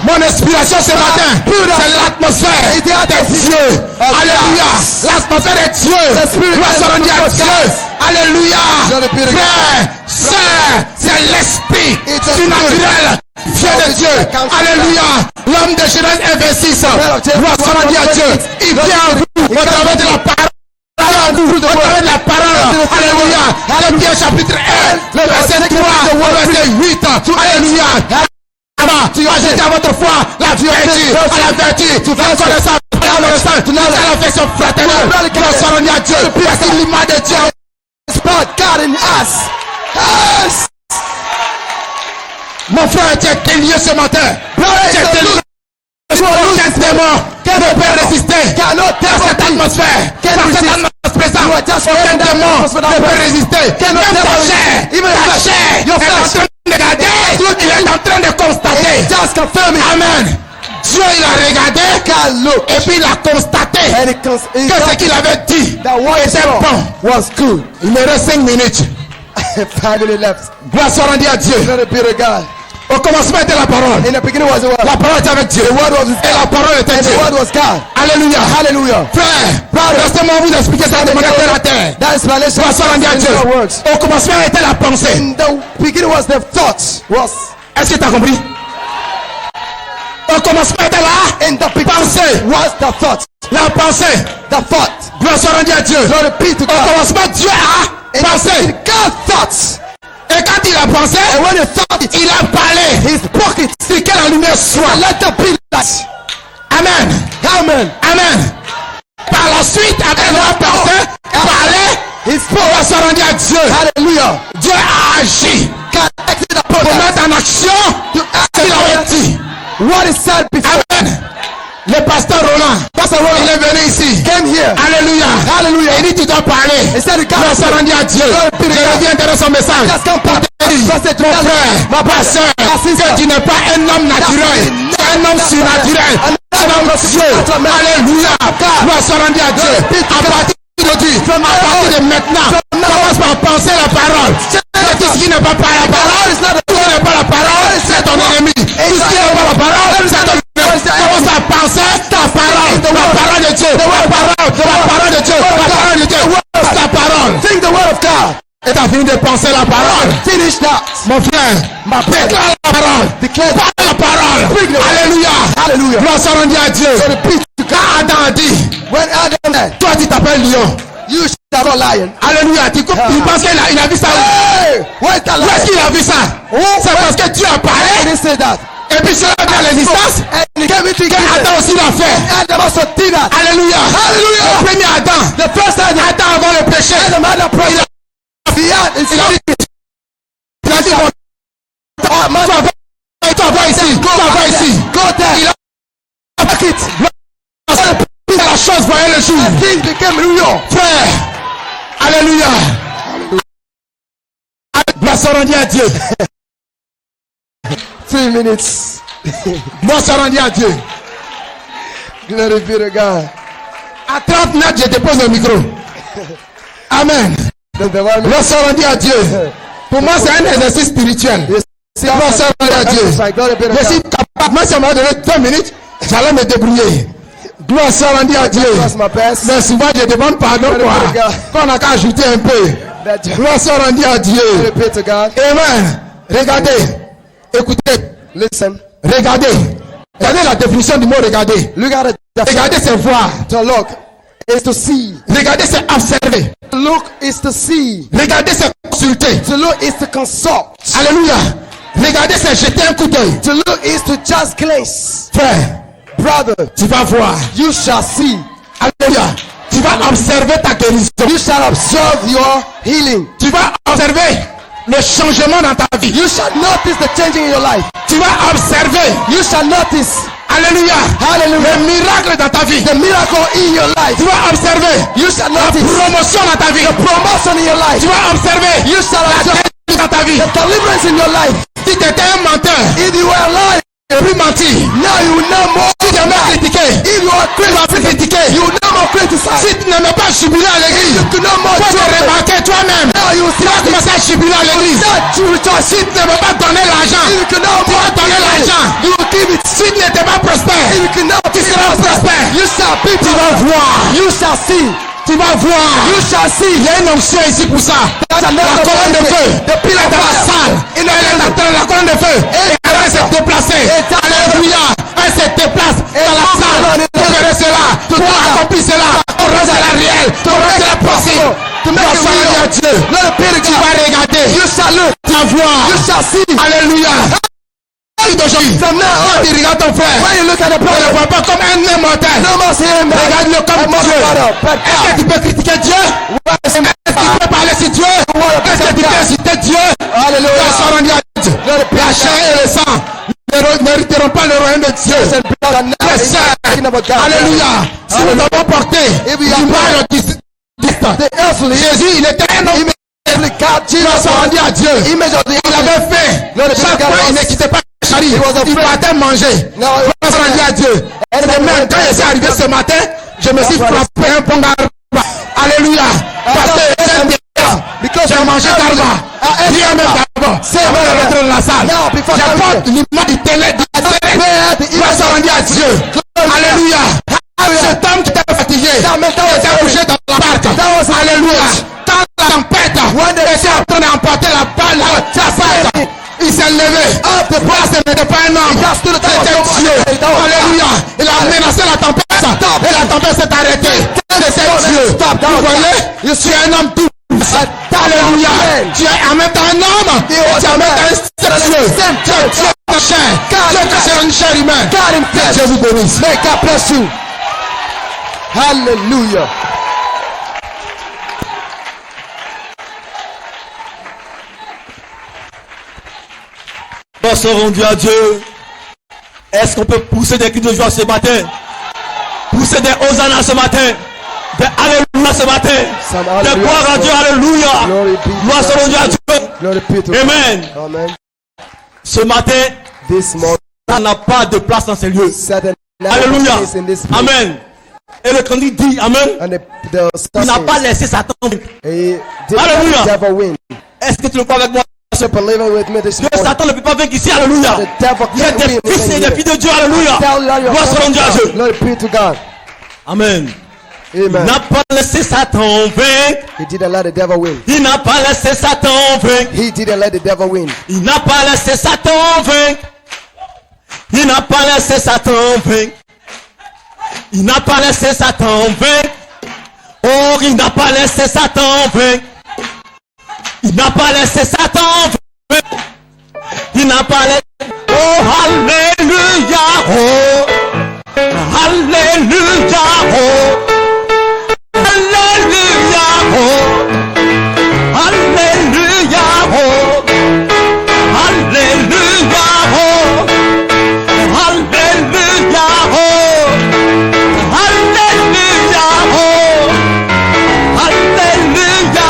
Mon inspiration ce matin, c'est l'atmosphère de Dieu. Alléluia. L'atmosphère de Dieu. Gloire soit rendue à Dieu. Alléluia. Frère, sœur, c'est l'esprit surnaturel. Vient de Dieu. Alléluia. L'homme de Genèse 26. Gloire soit rendue à Dieu. Il vient à vous au travers de la parole. Au travers de la parole. Alléluia. Éphésiens chapitre 1, le verset 3, le verset 8. Alléluia. Tu ajoutes à votre foi la vertu, à la vertu, la connaissance, à l'affection fraternelle. Gloire soit rendue à Dieu. Parce que l'image de Dieu. God in us. Yes. Mon frère, tu es délié ce matin. Tu es délié. Aucun démon ne peut résister dans cette atmosphère. Dans cette atmosphère présente. Aucun démon ne peut résister. Même ta chair est en train de regarder. Il est en train de constater. Just confirm it. Amen. Dieu, il a regardé et puis il a constaté And que ce qu'il avait dit that what he était saw bon. was good. Il me reste 5 minutes. 5 minutes left. Gloire soit rendue à Dieu. Let it be to God. Au commencement était la parole. In the beginning was the word. La parole était avec Dieu. The word was with Et la God. parole était And Dieu. the word was God. Alléluia. Hallelujah. Frère, laissez-moi vous expliquer ça de manière terre à terre. That explanation Gloire soit rendue à in Dieu. your words. Au commencement était la pensée. In the beginning was the thought. Was Est-ce que tu as compris? Au commencement était là. in the beginning Pensée. was the thought. La pensée. The thought. Gloire soit rendue à Dieu. Glory be to Au God. commencement, Dieu a In the pensé. beginning, God thought. Et quand il a pensé, And when he thought it, il a parlé. he spoke it. C'est que la lumière soit. Let there be light. Amen. Amen. Amen. Par la suite, après avoir pensé, parlé, He spoke. gloire soit rendue à Dieu. Hallelujah. Dieu a agi God acted upon pour that. mettre en action ce qu'il avait dit. What is said before. Amen. Le pasteur Roland, il est venu ici. Came here. Alléluia. Hallelujah. Il dit tu dois parler. He said God Gloire soit rendue à Dieu. Je reviens derrière son message. Just come back. Mon frère, ma soeur, que tu n'es pas un homme naturel, c'est un homme surnaturel, un homme Dieu. Alléluia. Gloire soit rendue à Dieu. À partir d'aujourd'hui, à partir de maintenant, commence par penser la parole. Tout ce qui n'est pas par la parole, tout ce qui n'est pas la parole, c'est ton ennemi. Tout ce qui n'est pas la parole, c'est ton ennemi. Commence à penser ta parole, la parole de Dieu, la parole de Dieu, la parole de Dieu, ta parole. Think the word of God. Et tu as fini de penser la parole. Finish that. Mon frère, déclare la parole. Parle la parole. Alléluia. Hallelujah. Gloire soit rendue à Dieu. Quand Adam a dit, When Adam said, toi tu t'appelles lion. you shall not lion. Alléluia. Tu penses qu'il a vu ça où? Hey, where's the Où est-ce lion? qu'il a vu ça? C'est parce que Dieu a He parlé. didn't say that. Et puis cela vient à l'existence. And he came into Que Adam existence. aussi l'a fait. Adam also did that. Alléluia. Hallelujah. Le premier Adam. The first Adam. Adam avant le péché. Adam had a problem. He had his Il a dit, mon toi va ici. Toi va ici. Go there. Il a Fuck it. la chose voyait le jour. Things became real. Frère, Alléluia. Gloire soit rendue à Dieu. 3 minutes. Gloire soit rendue à Dieu. Glory be to God. À 30 minutes, je dépose le micro. Amen. Gloire soit rendue à Dieu. Pour moi, c'est un exercice spirituel. Gloire soit rendue à Dieu. Je suis capable. Moi, si on m'a donné 2 minutes, j'allais me débrouiller. Gloire soit rendue à Dieu. Mais souvent, je demande pardon pour qu'on a qu'à ajouter un peu. Gloire soit rendue à Dieu. Amen. Regardez. Écoutez. Listen. Regardez. Regardez la définition du mot regarder. Look at it. Regardez, c'est voir. To look is to see. Regardez, c'est observer. To look is to see. Regardez, c'est consulter. To look is to consult. Alléluia. Regardez, c'est jeter un coup d'œil. To look is to just glance. Frère, Brother, tu vas voir. you shall see. Alléluia. Tu vas observer ta guérison. You shall observe your healing. Tu vas observer le changement dans ta vie. You shall notice the changing in your life. Tu vas observer. You shall notice. Alléluia. Hallelujah. Le miracle dans ta vie. The miracle in your life. Tu vas observer You shall la notice. promotion dans ta vie. The promotion in your life. Tu vas observer You shall la observe délivrance dans ta vie. the deliverance in your life. Si tu étais un menteur, If you were lying, tu plus mentir. now you will no more. Si tu aimais critiquer, If you are tu vas plus critiquer. you will no more criticize. Si tu n'aimais pas jubiler à l'église, You do no more toi te joy. remarquer toi-même. Now you Tu vas commencer à jubiler à l'église. start to rejoice. Si tu n'aimais pas donner l'argent, If you can no tu vas more donner l'argent. you will give it. Si tu n'étais pas prospère, If you can no tu seras prospère. you shall be Tu vas voir. You shall see. Tu vas voir. You shall see. Il y a une onction ici pour ça. That's La another colonne de feu. The Elle pillar est of dans la fire. salle. Elle est dans la colonne de feu. Et elle va se déplacer. Alléluia. Elle se déplace dans la salle. Pour faire cela. Pour accomplir cela. Pour rendre cela réel. Pour rendre cela possible. To make it Gloire real. à Dieu. Let it be to Tu God. vas regarder. You shall look. Tu vas voir. You shall see. Alléluia. D'aujourd'hui, From now quand on, tu regardes ton frère, when you look at the ne le brother, vois pas comme un immortel. no more see him. Regarde-le comme Dieu. But Est-ce que tu peux critiquer Dieu? Est-ce que tu peux parler sur Dieu? Est-ce que tu peux inciter Dieu? Hallelujah. Grâce soit rendue à Dieu. La chair et le sang n'hériteront pas le royaume de Dieu. Les sœurs, alléluia. Si nous avons porté l'image distant, Jésus, il était un homme. Grâce soit rendue à Dieu. Il avait fait. Chaque fois, il ne quittait pas le chari. Il partait manger. Grâce soit rendue à Dieu. Et même quand je suis arrivé ce matin, je me suis frappé un pont d'arbre. Alléluia. Parce que j'ai mangé d'arbre. Dieu même d'abord. C'est avant de rentrer dans la salle. J'apporte l'image du télé. Grâce soit rendue à Dieu. Alléluia. Cet homme qui était fatigué, qui était couché dans la barque. Alléluia. Quand la tempête était en train d'emporter la balle, il s'est levé. Ce n'était pas un homme, c'était Dieu. Alléluia. Il a menacé la tempête et la tempête s'est arrêtée. C'est Dieu. Vous voyez, tu es un homme tout. Alléluia. Tu es en même temps un homme et tu es en même temps un Dieu. Tu es Dieu de chair. Dieu qui est une chair humaine. Dieu vous bénisse. May God bless you. Hallelujah. Gloire soit rendue à Dieu. Est-ce qu'on peut pousser des cris de joie ce matin? Pousser des hosanna ce matin? Des alléluia ce matin? Des gloire à Dieu, alléluia. Gloire soit rendue à Dieu. Glory be to God. Amen. Amen. Ce matin, This morning, ça n'a pas de place dans ces lieux. Satan Alléluia. is in this place. Amen. Et le candidat dit Amen. And the Il n'a pas laissé Satan. he did Hallelujah. the devil win. Est-ce que tu le crois avec moi? So believe it with me this Que morning. Satan ne peut pas vaincre ici, alléluia. The devil Il y a can't des win fils et in des here. filles de Dieu, alléluia. Tell your Gloire soit rendue à Dieu. Glory be to God. Amen. Il Amen. n'a pas laissé Satan vaincre. He didn't let the devil win. Il n'a pas laissé Satan vaincre. He didn't let the devil win. Il n'a pas laissé Satan vaincre. Il n'a pas laissé Satan vaincre. Il n'a pas laissé Satan vaincre. Oh, il n'a pas laissé Satan vaincre. Il n'a pas laissé Satan vaincre. Il n'a pas laissé. Oh, alléluia. Oh, alléluia. Oh, alléluia. Oh, alléluia. Oh, alléluia. Oh, alléluia. Oh, alléluia. Oh, alléluia.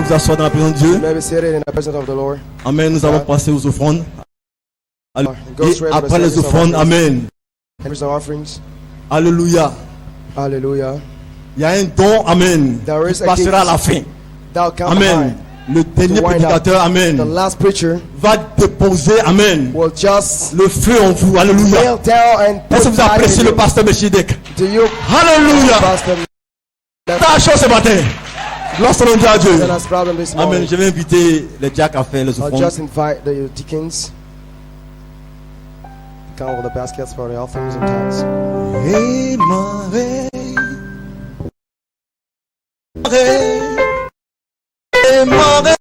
vous asseoir dans la présence de Dieu. You may be seated in the presence of the Lord. Amen. Nous allons passer aux offrandes. Go Et straight to the après les service of offrandes, offerings. amen. And the offerings. Alléluia. Hallelujah. Il y a un don, amen, There is qui a passera à gift la fin. Thou come Amen. behind. Le dernier To wind up. prédicateur, The amen, last preacher va déposer, amen, will just le feu en vous. Alléluia. kneel down and Est-ce que put vous appréciez fire le in you. pasteur Melchizedek? Do you, Alléluia. Pastor, Ta chose ce matin. Gloire à notre Dieu. that has problem this Amen. morning? Je vais inviter les diacres à faire les I'll offrandes. just invite the deacons to come with the baskets for the offerings and tithes. Et Marie, et Marie, et Marie,